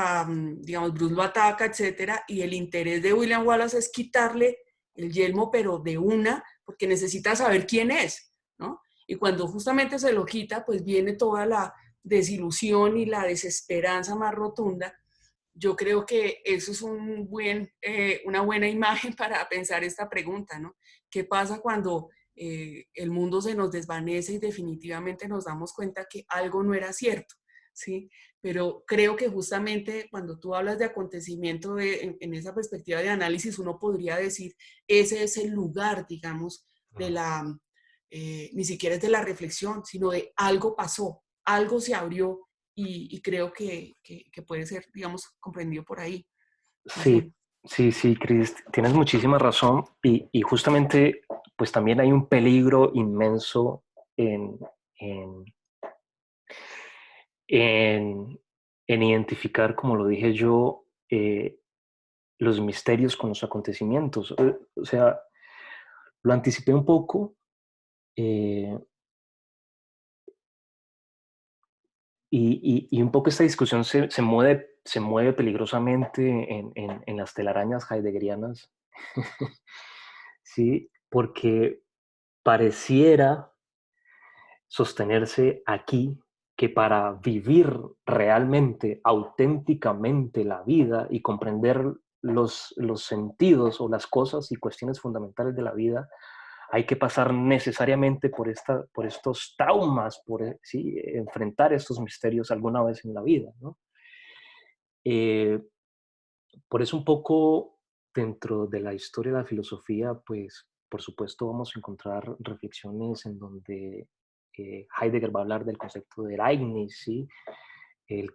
digamos, Bruce lo ataca, etcétera, y el interés de William Wallace es quitarle el yelmo, pero de una, porque necesita saber quién es, ¿no? Y cuando justamente se lo quita, pues viene toda la desilusión y la desesperanza más rotunda. Yo creo que eso es una buena imagen para pensar esta pregunta, ¿no? ¿Qué pasa cuando el mundo se nos desvanece y definitivamente nos damos cuenta que algo no era cierto? ¿Sí? Pero creo que justamente cuando tú hablas de acontecimiento en esa perspectiva de análisis, uno podría decir, ese es el lugar, digamos, de ni siquiera es de la reflexión, sino de algo pasó, algo se abrió y creo que puede ser, digamos, comprendido por ahí. No sé. sí, sí, sí, Cris, tienes muchísima razón y justamente pues también hay un peligro inmenso en, en, en, en identificar, como lo dije yo, los misterios con los acontecimientos. O sea, lo anticipé un poco eh, y un poco esta discusión se mueve peligrosamente en las telarañas heideggerianas, ¿sí? Porque pareciera sostenerse aquí que para vivir realmente, auténticamente la vida y comprender los sentidos o las cosas y cuestiones fundamentales de la vida, hay que pasar necesariamente por estos traumas, ¿sí? Enfrentar estos misterios alguna vez en la vida, ¿no? Eh, por eso un poco dentro de la historia de la filosofía, pues por supuesto vamos a encontrar reflexiones en donde Heidegger va a hablar del concepto del Ereignis, ¿sí? El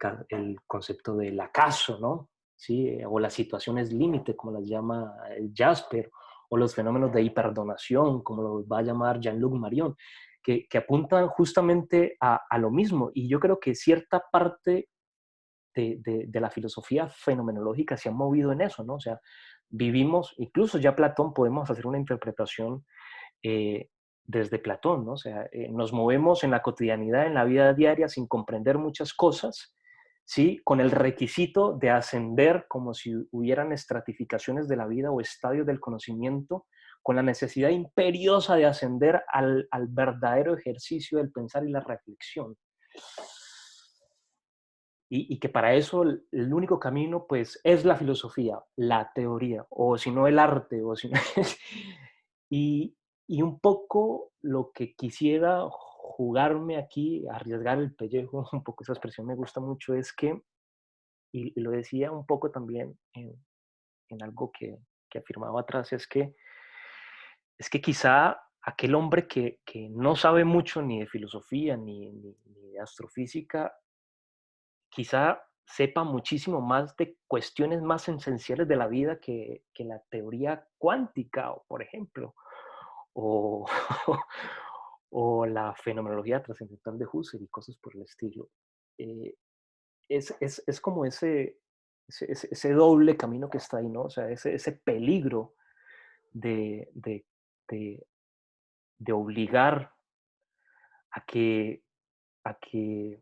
concepto del acaso, ¿no? ¿Sí? O las situaciones límite, como las llama Jasper, o los fenómenos de hiperdonación, como lo va a llamar Jean-Luc Marion, que apuntan justamente a lo mismo. Y yo creo que cierta parte de la filosofía fenomenológica se ha movido en eso, ¿no? O sea, vivimos, incluso ya Platón podemos hacer una interpretación eh, desde Platón, ¿no? O sea, nos movemos en la cotidianidad, en la vida diaria, sin comprender muchas cosas, ¿sí? Con el requisito de ascender como si hubieran estratificaciones de la vida o estadios del conocimiento, con la necesidad imperiosa de ascender al verdadero ejercicio del pensar y la reflexión. Y que para eso el único camino pues es la filosofía, la teoría, o si no el arte, o si no... y, y un poco lo que quisiera jugarme aquí, arriesgar el pellejo, un poco esa expresión me gusta mucho, es que, y lo decía un poco también en algo que afirmaba atrás, es que es que quizá aquel hombre que no sabe mucho ni de filosofía ni de astrofísica, quizá sepa muchísimo más de cuestiones más esenciales de la vida que la teoría cuántica, o, por ejemplo, o, o la fenomenología trascendental de Husserl y cosas por el estilo. Eh, es como ese doble camino que está ahí, ¿no? O sea, ese peligro de, de, de, de obligar a que, a que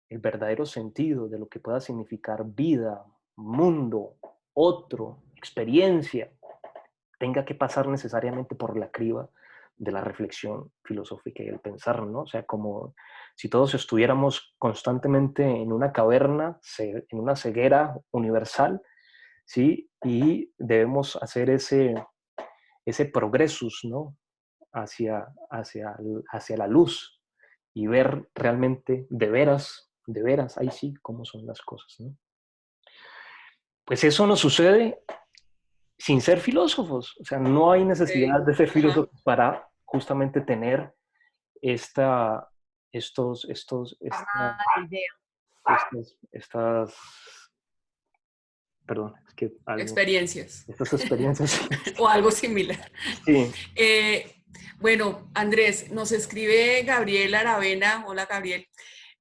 el verdadero sentido de lo que pueda significar vida, mundo, otro, experiencia, tenga que pasar necesariamente por la criba de la reflexión filosófica y el pensar, ¿no? O sea, como si todos estuviéramos constantemente en una caverna, en una ceguera universal, ¿sí? Y debemos hacer ese progresus, ¿no? Hacia la luz y ver realmente de veras, ahí sí, cómo son las cosas, ¿no? Pues eso nos sucede sin ser filósofos, o sea, no hay necesidad Ok. de ser Ajá. filósofos para justamente tener esta, Idea. estas, perdón, es que algo, Experiencias estas experiencias, o algo similar. sí, Eh, bueno, Andrés, nos escribe Gabriel Aravena. Hola, Gabriel.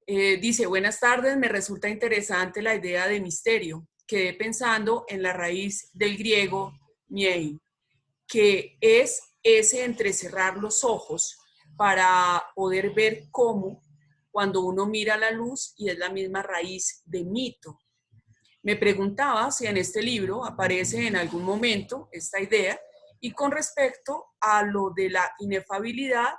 Dice, buenas tardes, me resulta interesante la idea de misterio. Quedé pensando en la raíz del griego miein, que es ese entrecerrar los ojos para poder ver cómo cuando uno mira la luz, y es la misma raíz de mito. Me preguntaba si en este libro aparece en algún momento esta idea, y con respecto a lo de la inefabilidad,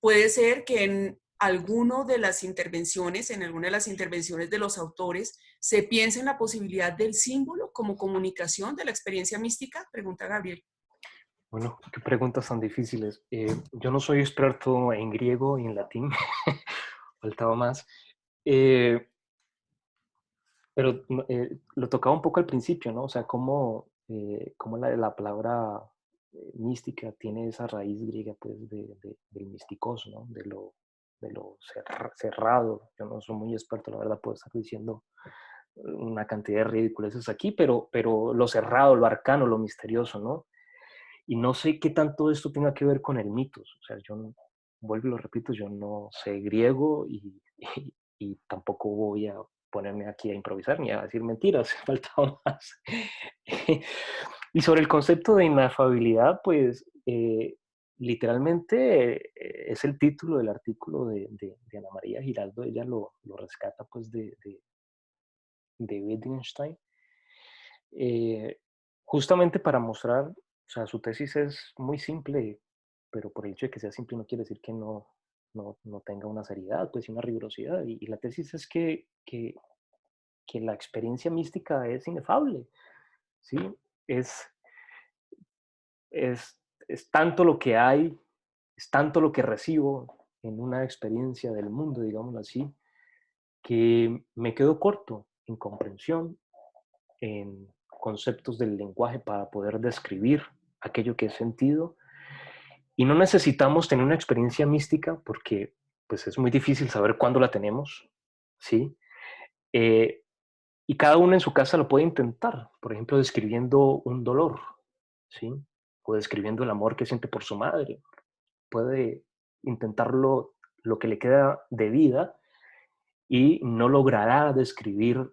puede ser que en alguno de las intervenciones, en alguna de las intervenciones de los autores, se piense en la posibilidad del símbolo como comunicación de la experiencia mística, pregunta Gabriel. bueno, qué preguntas tan difíciles. Yo no soy experto en griego y en latín, faltaba más. Eh, pero lo tocaba un poco al principio, ¿no? O sea, cómo la palabra mística tiene esa raíz griega, pues, del misticos, ¿no? De lo cerrado. Yo no soy muy experto, la verdad, puedo estar diciendo una cantidad de ridiculeces aquí, pero lo cerrado, lo arcano, lo misterioso, ¿no? Y no sé qué tanto esto tenga que ver con el mitos. O sea, vuelvo y lo repito, yo no sé griego y tampoco voy a ponerme aquí a improvisar ni a decir mentiras, faltaba más. Y sobre el concepto de inafabilidad, pues literalmente es el título del artículo de Ana María Giraldo, ella lo rescata pues de Wittgenstein, eh, justamente para mostrar, o sea, su tesis es muy simple, pero por el hecho de que sea simple no quiere decir que no tenga una seriedad, pues y una rigurosidad. Y la tesis es que la experiencia mística es inefable, ¿sí? Es, es tanto lo que hay, es tanto lo que recibo en una experiencia del mundo, digámoslo así, que me quedo corto en comprensión, en conceptos del lenguaje para poder describir aquello que he sentido. Y no necesitamos tener una experiencia mística porque pues es muy difícil saber cuándo la tenemos, ¿sí? Eh, y cada uno en su casa lo puede intentar, por ejemplo, describiendo un dolor, ¿sí? O describiendo el amor que siente por su madre. Puede intentarlo lo que le queda de vida y no logrará describir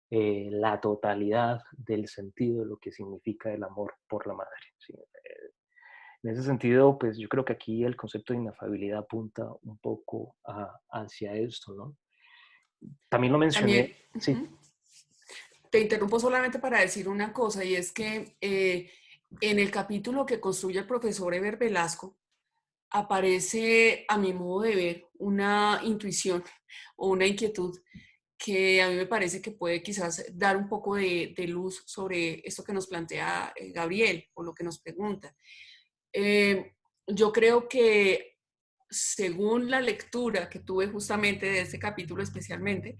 la totalidad del sentido de lo que significa el amor por la madre, ¿sí? En ese sentido, pues yo creo que aquí el concepto de inafabilidad apunta un poco hacia esto, ¿no? También lo mencioné, También, sí, te interrumpo solamente para decir una cosa, y es que en el capítulo que construye el profesor Eber Velasco, aparece, a mi modo de ver, una intuición o una inquietud que a mí me parece que puede quizás dar un poco de luz sobre esto que nos plantea Gabriel o lo que nos pregunta. Yo creo que según la lectura que tuve justamente de este capítulo especialmente,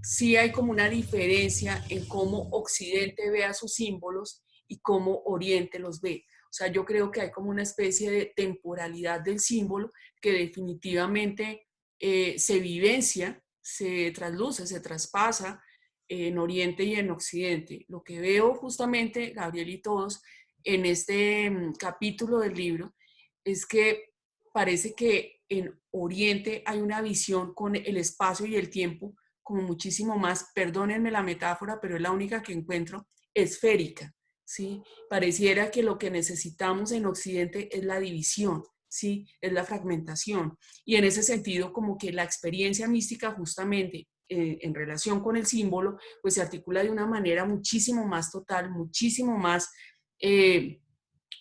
sí hay como una diferencia en cómo Occidente ve a sus símbolos y cómo Oriente los ve. O sea, yo creo que hay como una especie de temporalidad del símbolo que definitivamente se vivencia, se trasluce, se traspasa en Oriente y en Occidente. Lo que veo justamente, Gabriel y todos, en este capítulo del libro, es que parece que en Oriente hay una visión con el espacio y el tiempo como muchísimo más, perdónenme la metáfora, pero es la única que encuentro, esférica, ¿sí? Pareciera que lo que necesitamos en Occidente es la división, ¿sí? Es la fragmentación. Y en ese sentido, como que la experiencia mística justamente en relación con el símbolo, pues se articula de una manera muchísimo más total, muchísimo más,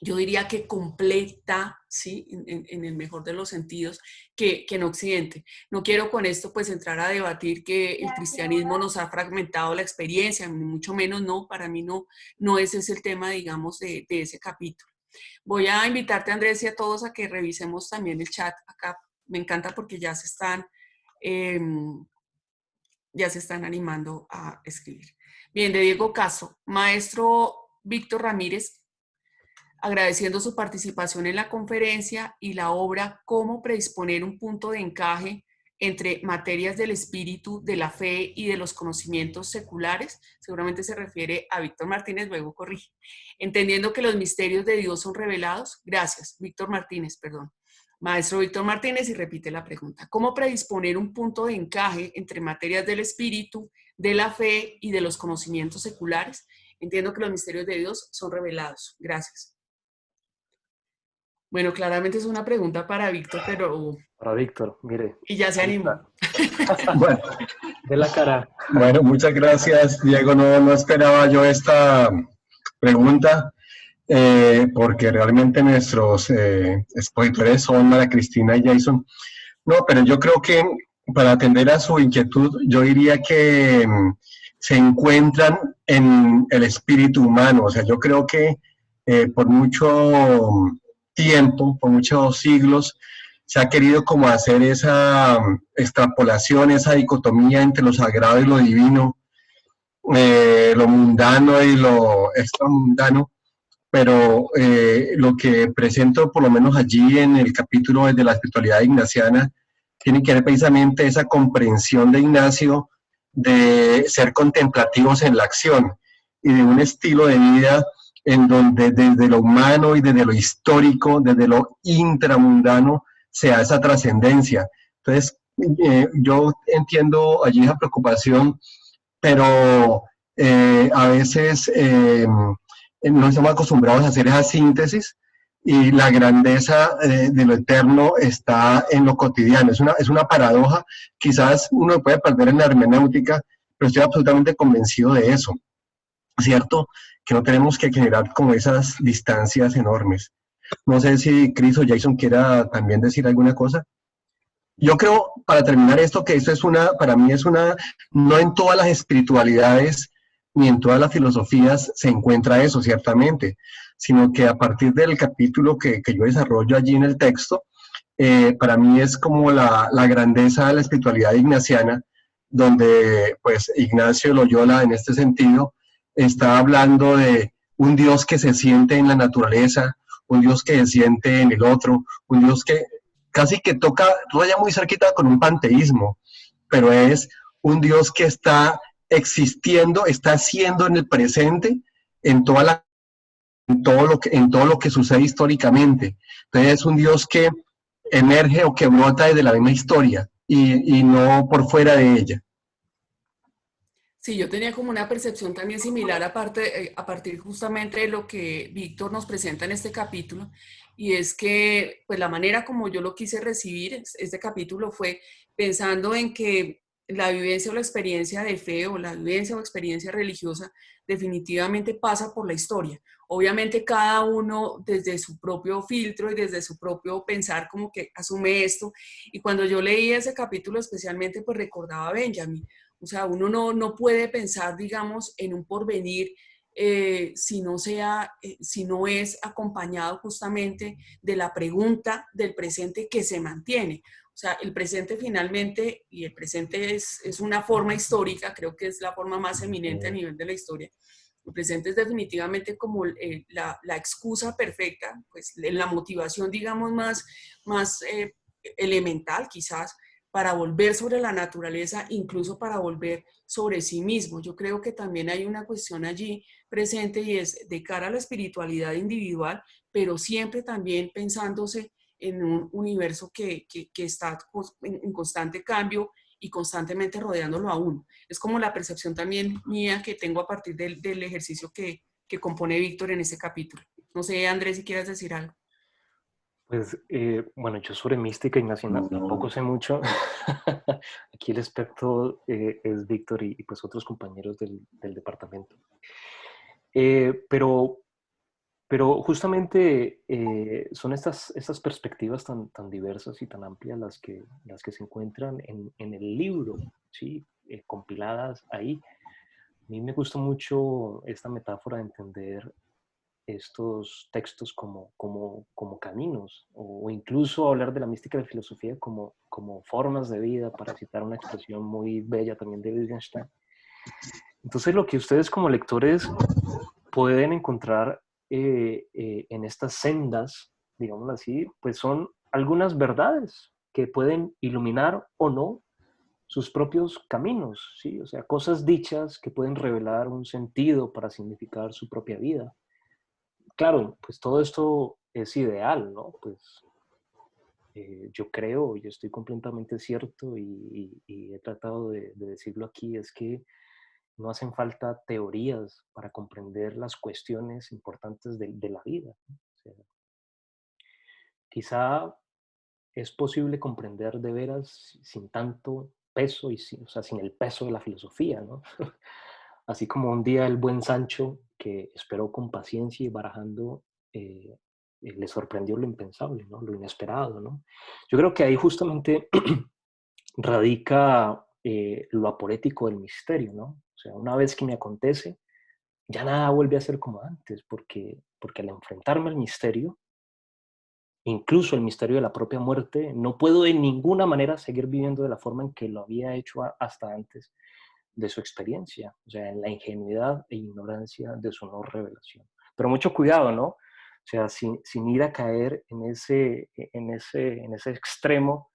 yo diría que completa, ¿sí? En el mejor de los sentidos, que en Occidente. No quiero con esto pues entrar a debatir que el cristianismo nos ha fragmentado la experiencia, mucho menos no, para mí no ese es el tema, digamos, de ese capítulo. Voy a invitarte, Andrés, y a todos a que revisemos también el chat acá. Me encanta porque eh, ya se están animando a escribir. Bien, de Diego Castro, maestro Víctor Ramírez, agradeciendo su participación en la conferencia y la obra Cómo predisponer un punto de encaje entre materias del espíritu, de la fe y de los conocimientos seculares, seguramente se refiere a Víctor Martínez, luego corrige. Entendiendo que los misterios de Dios son revelados, gracias, Víctor Martínez, perdón. Maestro Víctor Martínez, y repite la pregunta, ¿cómo predisponer un punto de encaje entre materias del espíritu, de la fe y de los conocimientos seculares? Entiendo que los misterios de Dios son revelados, gracias. Bueno, claramente es una pregunta para Víctor, pero... Para Víctor, mire. Y ya se animó. Bueno, De la cara. bueno, muchas gracias, Diego. No esperaba yo esta pregunta, porque realmente nuestros expositores son María Cristina y Jason. No, pero yo creo que para atender a su inquietud, yo diría que se encuentran en el espíritu humano. O sea, yo creo que por mucho tiempo, por muchos siglos, se ha querido como hacer esa extrapolación, esa dicotomía entre lo sagrado y lo divino, lo mundano y lo extramundano, pero lo que presento por lo menos allí en el capítulo de la espiritualidad ignaciana tiene que ver precisamente esa comprensión de Ignacio de ser contemplativos en la acción y de un estilo de vida en donde desde lo humano y desde lo histórico, desde lo intramundano, sea esa trascendencia. Entonces, yo entiendo allí esa preocupación, pero a veces no estamos acostumbrados a hacer esa síntesis y la grandeza de lo eterno está en lo cotidiano. Es una paradoja, quizás uno puede perder en la hermenéutica, pero estoy absolutamente convencido de eso, ¿cierto? Que no tenemos que generar como esas distancias enormes. No sé si Chris o Jason quiera también decir alguna cosa. Yo creo, para terminar esto, que esto es para mí es no en todas las espiritualidades ni en todas las filosofías se encuentra eso, ciertamente, sino que a partir del capítulo que yo desarrollo allí en el texto, para mí es como la grandeza de la espiritualidad ignaciana, donde pues Ignacio Loyola en este sentido está hablando de un Dios que se siente en la naturaleza, un Dios que se siente en el otro, un Dios que casi que raya muy cerquita con un panteísmo, pero es un Dios que está existiendo, está siendo en el presente en en todo lo que sucede históricamente. Entonces es un Dios que emerge o que brota desde la misma historia y no por fuera de ella. Sí, yo tenía como una percepción también similar a partir justamente de lo que Víctor nos presenta en este capítulo, y es que pues la manera como yo lo quise recibir este capítulo fue pensando en que la vivencia o la experiencia de fe o la vivencia o experiencia religiosa definitivamente pasa por la historia. Obviamente cada uno desde su propio filtro y desde su propio pensar como que asume esto, y cuando yo leí ese capítulo especialmente pues recordaba a Benjamin. O sea, uno no puede pensar, digamos, en un porvenir si no es acompañado justamente de la pregunta del presente que se mantiene. O sea, el presente finalmente, y el presente es una forma histórica, creo que es la forma más eminente a nivel de la historia, El presente es definitivamente como la excusa perfecta, pues la motivación, digamos, más elemental quizás, para volver sobre la naturaleza, incluso para volver sobre sí mismo. Yo creo que también hay una cuestión allí presente y es de cara a la espiritualidad individual, pero siempre también pensándose en un universo que está en constante cambio y constantemente rodeándolo a uno. Es como la percepción también mía que tengo a partir del ejercicio que compone Víctor en ese capítulo. No sé, Andrés, si quieres decir algo. Pues, bueno, yo sobre mística ignaciana tampoco sé mucho. Aquí el experto es Víctor y pues otros compañeros del departamento. Pero justamente son estas perspectivas tan diversas y tan amplias las que se encuentran en el libro, ¿sí? Compiladas ahí. A mí me gusta mucho esta metáfora de entender estos textos como caminos, o incluso hablar de la mística de la filosofía como formas de vida, para citar una expresión muy bella también de Wittgenstein. Entonces, lo que ustedes como lectores pueden encontrar en estas sendas, digámoslo así, pues son algunas verdades que pueden iluminar o no sus propios caminos, ¿sí? O sea, cosas dichas que pueden revelar un sentido para significar su propia vida. Claro, pues todo esto es ideal, ¿no? Pues yo creo, y estoy completamente cierto, y he tratado de decirlo aquí, es que no hacen falta teorías para comprender las cuestiones importantes de la vida, ¿no? O sea, quizá es posible comprender de veras sin tanto peso, o sea, sin el peso de la filosofía, ¿no? Así como un día el buen Sancho, que esperó con paciencia y barajando, le sorprendió lo impensable, ¿no? Lo inesperado, ¿no? Yo creo que ahí justamente radica lo aporético del misterio, ¿no? O sea, una vez que me acontece, ya nada vuelve a ser como antes, porque al enfrentarme al misterio, incluso el misterio de la propia muerte, no puedo de ninguna manera seguir viviendo de la forma en que lo había hecho hasta antes de su experiencia, o sea, en la ingenuidad e ignorancia de su no revelación. Pero mucho cuidado, ¿no? O sea, sin ir a caer en ese extremo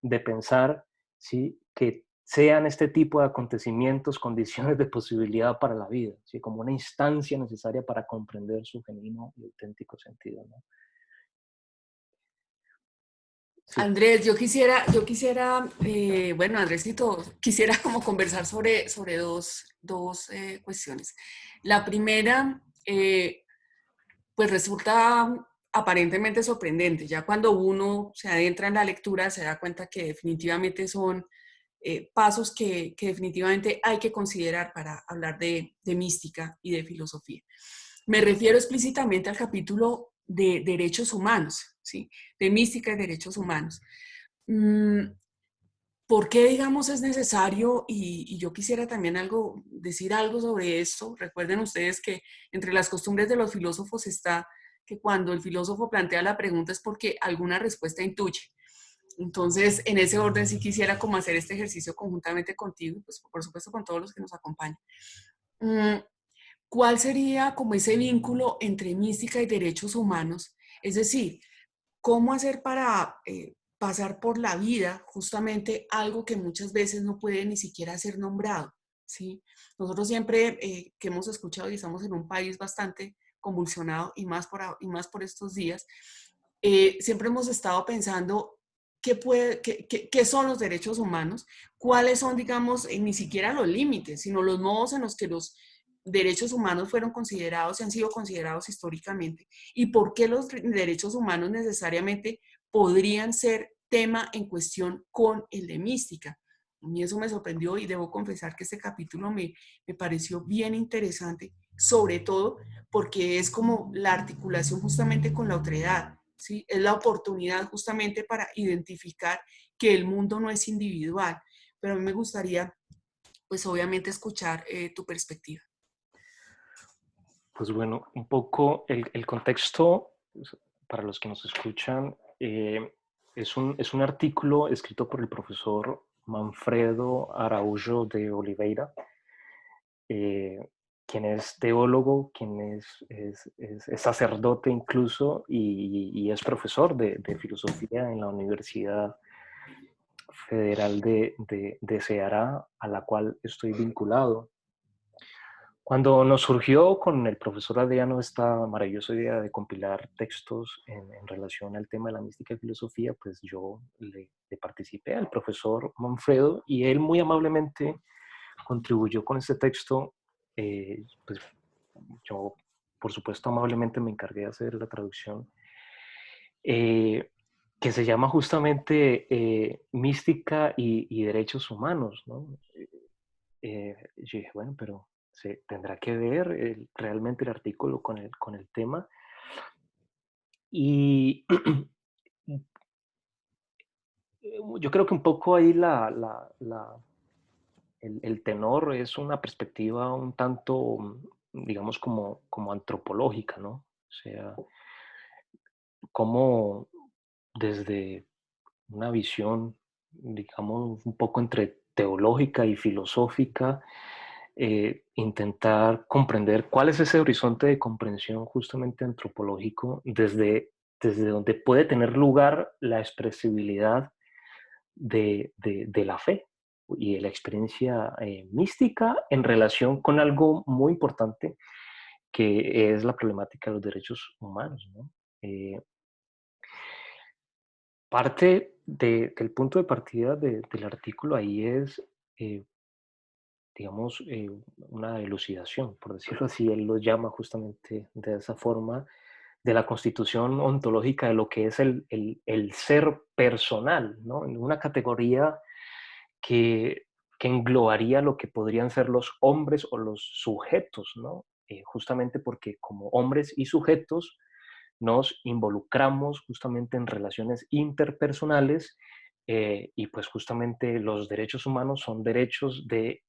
de pensar, ¿sí? Que sean este tipo de acontecimientos condiciones de posibilidad para la vida, ¿sí? Como una instancia necesaria para comprender su genuino y auténtico sentido, ¿no? Sí. Andrés, yo quisiera bueno, Andresito, quisiera como conversar sobre dos cuestiones. La primera, pues resulta aparentemente sorprendente. Ya cuando uno se adentra en la lectura se da cuenta que definitivamente son pasos que definitivamente hay que considerar para hablar de mística y de filosofía. Me refiero explícitamente al capítulo de derechos humanos, ¿sí? De mística y derechos humanos. ¿Por qué, digamos, es necesario? Y yo quisiera también decir algo sobre esto. Recuerden ustedes que entre las costumbres de los filósofos está que cuando el filósofo plantea la pregunta es porque alguna respuesta intuye. Entonces, en ese orden sí quisiera como hacer este ejercicio conjuntamente contigo, pues por supuesto con todos los que nos acompañan. ¿Cuál sería como ese vínculo entre mística y derechos humanos? Es decir, ¿cómo hacer para pasar por la vida justamente algo que muchas veces no puede ni siquiera ser nombrado? ¿Sí? Nosotros siempre que hemos escuchado y estamos en un país bastante convulsionado y más por estos días, siempre hemos estado pensando qué son los derechos humanos, cuáles son, digamos, ni siquiera los límites, sino los modos en los que los derechos humanos fueron considerados y han sido considerados históricamente, y por qué los derechos humanos necesariamente podrían ser tema en cuestión con el de mística. A mí eso me sorprendió y debo confesar que este capítulo me pareció bien interesante, sobre todo porque es como la articulación justamente con la otredad, ¿sí? Es la oportunidad justamente para identificar que el mundo no es individual. Pero a mí me gustaría, pues obviamente, escuchar tu perspectiva. Pues bueno, un poco el contexto, para los que nos escuchan, es un artículo escrito por el profesor Manfredo Araújo de Oliveira. quien es teólogo, quien es sacerdote incluso y es profesor de filosofía en la Universidad Federal de Ceará, a la cual estoy vinculado. Cuando nos surgió con el profesor Adriano esta maravillosa idea de compilar textos en relación al tema de la mística y filosofía, pues yo le participé al profesor Manfredo y él muy amablemente contribuyó con este texto. Pues yo, por supuesto, amablemente me encargué de hacer la traducción, que se llama justamente Mística y Derechos Humanos, ¿no? Yo dije, bueno, pero se tendrá que ver realmente el artículo con el tema. Y yo creo que un poco ahí el tenor es una perspectiva un tanto, digamos, como antropológica, ¿no? O sea, como desde una visión, digamos, un poco entre teológica y filosófica, intentar comprender cuál es ese horizonte de comprensión justamente antropológico desde donde puede tener lugar la expresibilidad de la fe y de la experiencia mística en relación con algo muy importante que es la problemática de los derechos humanos, ¿no? Parte del punto de partida del artículo ahí es, eh, digamos, una elucidación, por decirlo así, él lo llama justamente de esa forma, de la constitución ontológica de lo que es el ser personal, ¿no? En una categoría que, que englobaría lo que podrían ser los hombres o los sujetos, ¿no? Justamente porque como hombres y sujetos nos involucramos justamente en relaciones interpersonales y pues justamente los derechos humanos son derechos de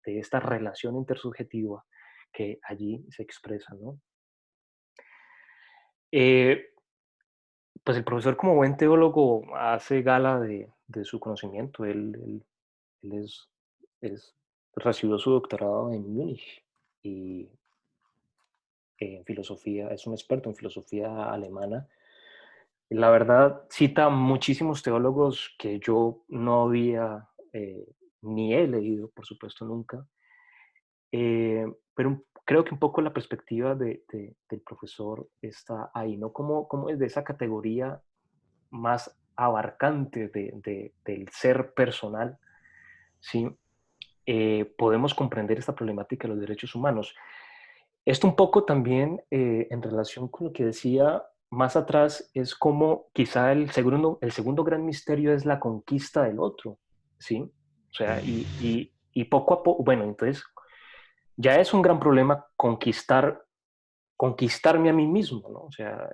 esta relación intersubjetiva que allí se expresa, ¿no? Eh, pues el profesor como buen teólogo hace gala de su conocimiento. Él recibió su doctorado en Múnich y en filosofía, es un experto en filosofía alemana. La verdad, cita muchísimos teólogos que yo no había ni he leído, por supuesto, nunca. Pero creo que un poco la perspectiva del profesor está ahí, ¿no? Como es de esa categoría más abarcante del ser personal, ¿sí? Podemos comprender esta problemática de los derechos humanos. Esto un poco también en relación con lo que decía más atrás, es como quizá el segundo gran misterio es la conquista del otro, ¿sí? O sea, y poco a poco, bueno, entonces ya es un gran problema conquistarme a mí mismo, ¿no? O sea,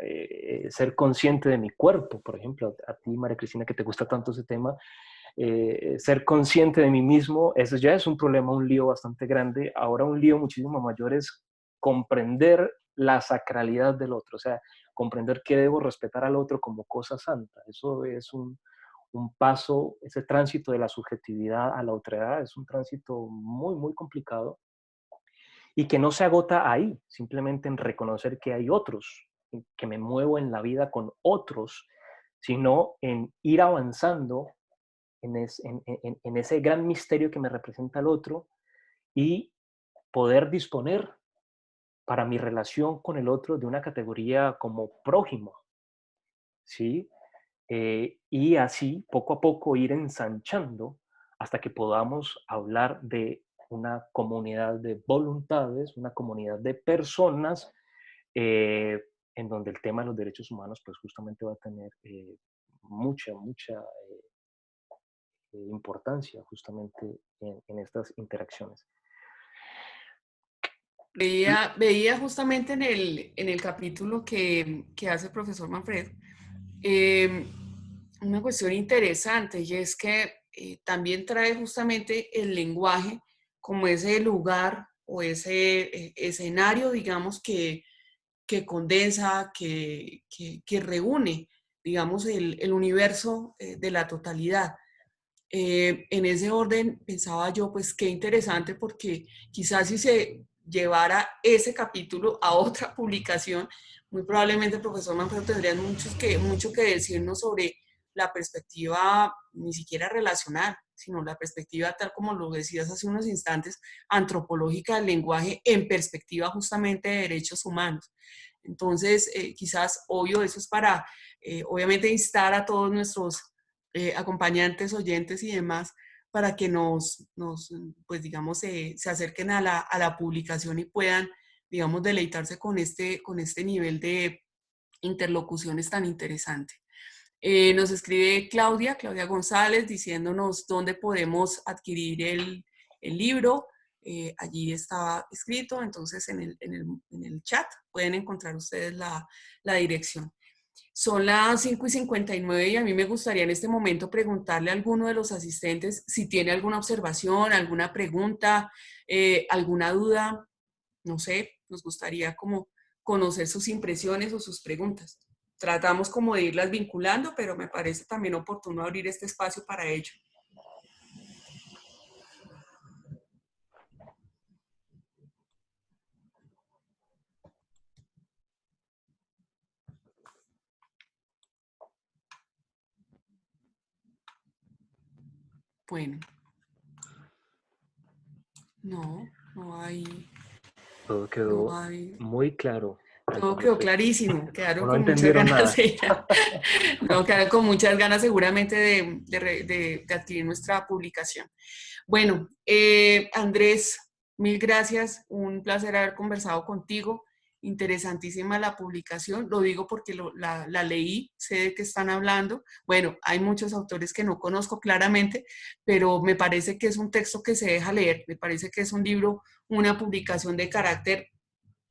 ser consciente de mi cuerpo, por ejemplo, a ti, María Cristina, que te gusta tanto ese tema, ser consciente de mí mismo, eso ya es un problema, un lío bastante grande. Ahora un lío muchísimo mayor es comprender la sacralidad del otro, o sea, comprender que debo respetar al otro como cosa santa. Eso es un paso, ese tránsito de la subjetividad a la otredad es un tránsito muy, muy complicado y que no se agota ahí, simplemente en reconocer que hay otros, que me muevo en la vida con otros, sino en ir avanzando en ese gran misterio que me representa el otro y poder disponer para mi relación con el otro de una categoría como prójimo, ¿sí? Y así, poco a poco, ir ensanchando hasta que podamos hablar de una comunidad de voluntades, una comunidad de personas, eh, en donde el tema de los derechos humanos, pues justamente va a tener mucha importancia justamente en estas interacciones. Veía justamente en el capítulo que hace el profesor Manfred una cuestión interesante y es que también trae justamente el lenguaje como ese lugar o ese escenario, digamos, que condensa, que reúne, digamos, el universo de la totalidad. En ese orden pensaba yo, pues qué interesante, porque quizás si se llevara ese capítulo a otra publicación, muy probablemente el profesor Manfredo tendría mucho que decirnos sobre la perspectiva ni siquiera relacional, sino la perspectiva, tal como lo decías hace unos instantes, antropológica del lenguaje en perspectiva justamente de derechos humanos. Entonces, quizás, obvio, eso es para, obviamente, instar a todos nuestros acompañantes, oyentes y demás, para que pues digamos, se acerquen a la publicación y puedan, digamos, deleitarse con este nivel de interlocuciones tan interesante. Nos escribe Claudia González, diciéndonos dónde podemos adquirir el libro. Allí está escrito, entonces en el chat pueden encontrar ustedes la dirección. Son las 5:59 y a mí me gustaría en este momento preguntarle a alguno de los asistentes si tiene alguna observación, alguna pregunta, alguna duda. No sé, nos gustaría como conocer sus impresiones o sus preguntas. Tratamos como de irlas vinculando, pero me parece también oportuno abrir este espacio para ello. Bueno, no hay, Todo no quedó hay. muy claro, al Todo quedó parecer. clarísimo, O quedaron no con muchas entendieron ganas nada. de, no, quedaron con muchas ganas seguramente de adquirir nuestra publicación. Bueno, Andrés, mil gracias, un placer haber conversado contigo, interesantísima la publicación, lo digo porque la leí, sé de qué están hablando. Bueno, hay muchos autores que no conozco claramente, pero me parece que es un texto que se deja leer, me parece que es un libro, una publicación de carácter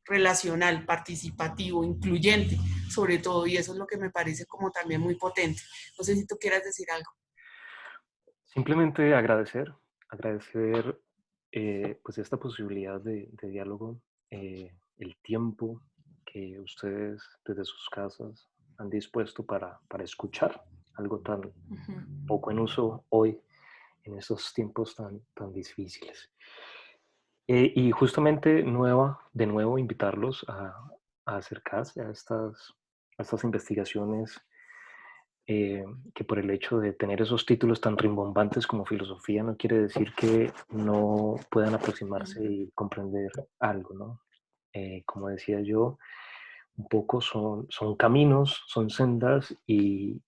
relacional, participativo, incluyente, sobre todo, y eso es lo que me parece como también muy potente. No sé si tú quieras decir algo. Simplemente agradecer pues esta posibilidad de diálogo, el tiempo que ustedes desde sus casas han dispuesto para escuchar algo tan poco en uso hoy en estos tiempos tan difíciles. Y justamente de nuevo invitarlos a acercarse a estas investigaciones, que por el hecho de tener esos títulos tan rimbombantes como filosofía no quiere decir que no puedan aproximarse y comprender algo, ¿no? Como decía yo, un poco son caminos, son sendas y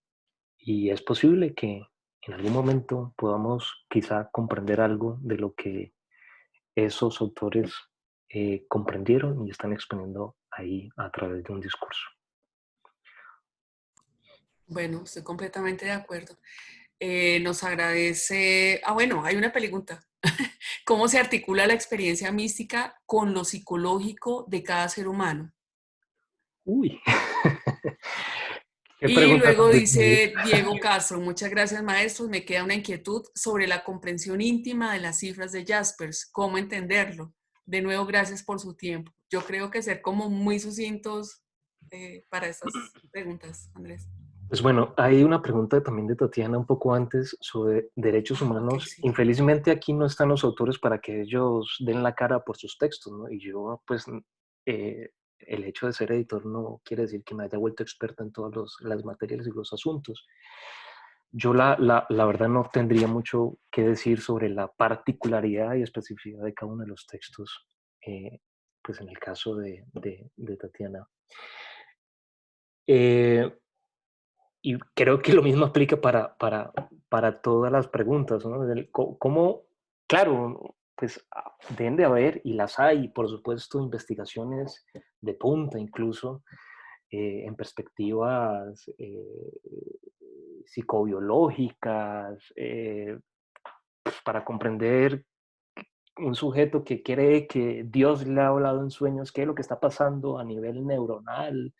es posible que en algún momento podamos quizá comprender algo de lo que esos autores comprendieron y están exponiendo ahí a través de un discurso. Bueno, estoy completamente de acuerdo. Nos agradece. Ah, bueno, hay una pregunta. ¿Cómo se articula la experiencia mística con lo psicológico de cada ser humano? Uy, qué Y pregunta luego tan difícil. dice Diego Castro, muchas gracias maestros, me queda una inquietud sobre la comprensión íntima de las cifras de Jaspers, cómo entenderlo. De nuevo, gracias por su tiempo. Yo creo que ser como muy sucintos para estas preguntas, Andrés. Pues bueno, hay una pregunta también de Tatiana un poco antes sobre derechos Ah, ok, humanos. sí. Infelizmente aquí no están los autores para que ellos den la cara por sus textos, ¿no? Y yo, pues, el hecho de ser editor no quiere decir que me haya vuelto experta en todas las materias y los asuntos. Yo la verdad no tendría mucho que decir sobre la particularidad y especificidad de cada uno de los textos, pues en el caso de Tatiana. Eh, y creo que lo mismo aplica para todas las preguntas, ¿no? ¿Cómo? Claro, pues deben de haber, y las hay, por supuesto, investigaciones de punta incluso, en perspectivas psicobiológicas, pues, para comprender un sujeto que cree que Dios le ha hablado en sueños, qué es lo que está pasando a nivel neuronal,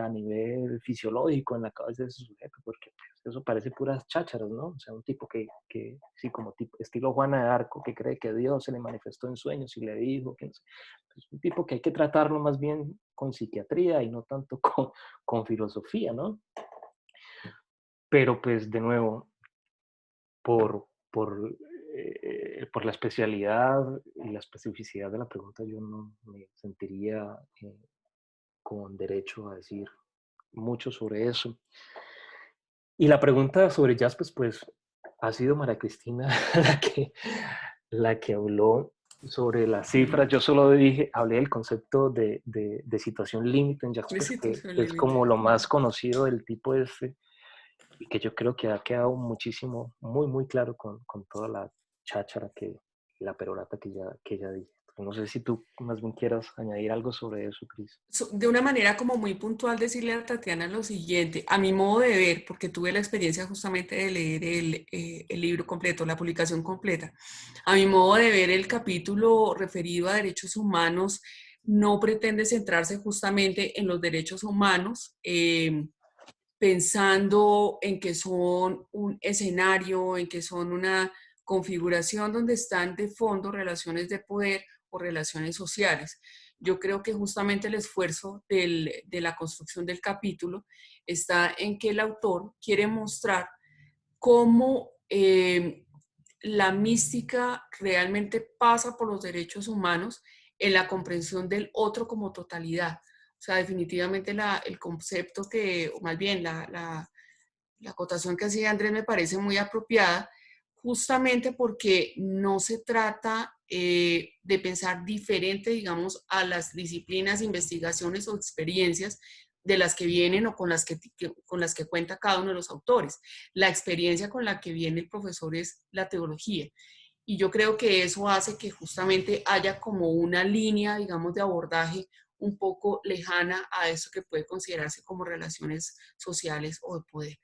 a nivel fisiológico en la cabeza de ese sujeto, porque pues, eso parece puras chácharas, ¿no? O sea, un tipo que sí, como tipo, estilo Juana de Arco, que cree que Dios se le manifestó en sueños y le dijo que no sé, pues, un tipo que hay que tratarlo más bien con psiquiatría y no tanto con filosofía, ¿no? Pero pues de nuevo, por la especialidad y la especificidad de la pregunta, yo no me sentiría con derecho a decir mucho sobre eso. Y la pregunta sobre Jaspers, pues ha sido María Cristina la que habló sobre las cifras. Yo solo hablé del concepto de situación límite en De Jaspers, que situación es límite. como lo más conocido del tipo este, y que yo creo que ha quedado muchísimo, muy claro con toda la cháchara la perorata que ella dice. No sé si tú más bien quieras añadir algo sobre eso, Cris. De una manera como muy puntual decirle a Tatiana lo siguiente, a mi modo de ver, porque tuve la experiencia justamente de leer el libro completo, la publicación completa, a mi modo de ver el capítulo referido a derechos humanos no pretende centrarse justamente en los derechos humanos, pensando en que son un escenario, en que son una configuración donde están de fondo relaciones de poder o relaciones sociales. Yo creo que justamente el esfuerzo de la construcción del capítulo está en que el autor quiere mostrar cómo la mística realmente pasa por los derechos humanos en la comprensión del otro como totalidad. O sea, definitivamente el concepto que, o más bien la acotación que hacía Andrés me parece muy apropiada, justamente porque no se trata de pensar diferente, digamos, a las disciplinas, investigaciones o experiencias de las que vienen o con las que cuenta cada uno de los autores. La experiencia con la que viene el profesor es la teología. Y yo creo que eso hace que justamente haya como una línea, digamos, de abordaje un poco lejana a eso que puede considerarse como relaciones sociales o de poder.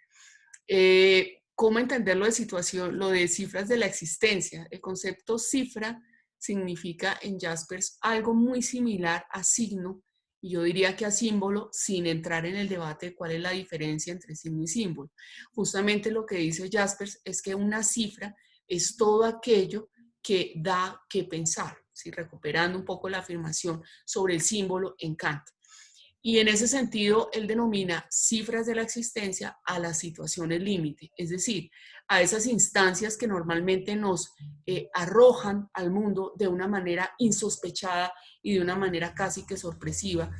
¿Cómo entender lo de situación, lo de cifras de la existencia? El concepto cifra significa en Jaspers algo muy similar a signo, y yo diría que a símbolo, sin entrar en el debate de cuál es la diferencia entre signo y símbolo. Justamente lo que dice Jaspers es que una cifra es todo aquello que da que pensar, ¿sí? Recuperando un poco la afirmación sobre el símbolo en Kant. Y en ese sentido, él denomina cifras de la existencia a las situaciones límite, es decir, a esas instancias que normalmente nos arrojan al mundo de una manera insospechada y de una manera casi que sorpresiva,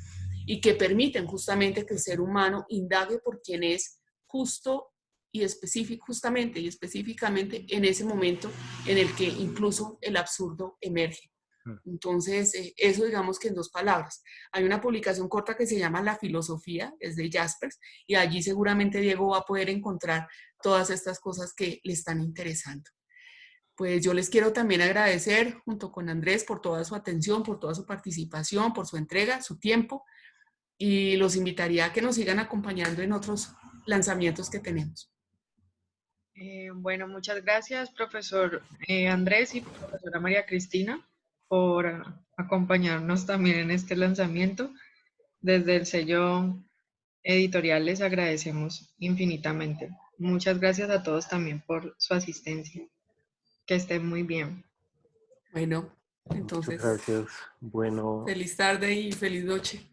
y que permiten justamente que el ser humano indague por quién es justamente y específicamente en ese momento en el que incluso el absurdo emerge. Entonces, eso digamos que en 2 palabras. Hay una publicación corta que se llama La filosofía, es de Jaspers, y allí seguramente Diego va a poder encontrar todas estas cosas que le están interesando. Pues yo les quiero también agradecer junto con Andrés por toda su atención, por toda su participación, por su entrega, su tiempo, y los invitaría a que nos sigan acompañando en otros lanzamientos que tenemos. Bueno, muchas gracias, profesor Andrés y profesora María Cristina, por acompañarnos también en este lanzamiento. Desde el sello editorial les agradecemos infinitamente. Muchas gracias a todos también por su asistencia. Que estén muy bien. Bueno, Muchas entonces, gracias. Bueno, feliz tarde y feliz noche.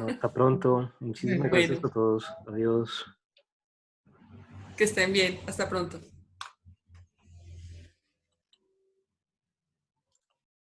hasta pronto. Muchísimas gracias Bueno, a todos. Adiós. que estén bien. Hasta pronto.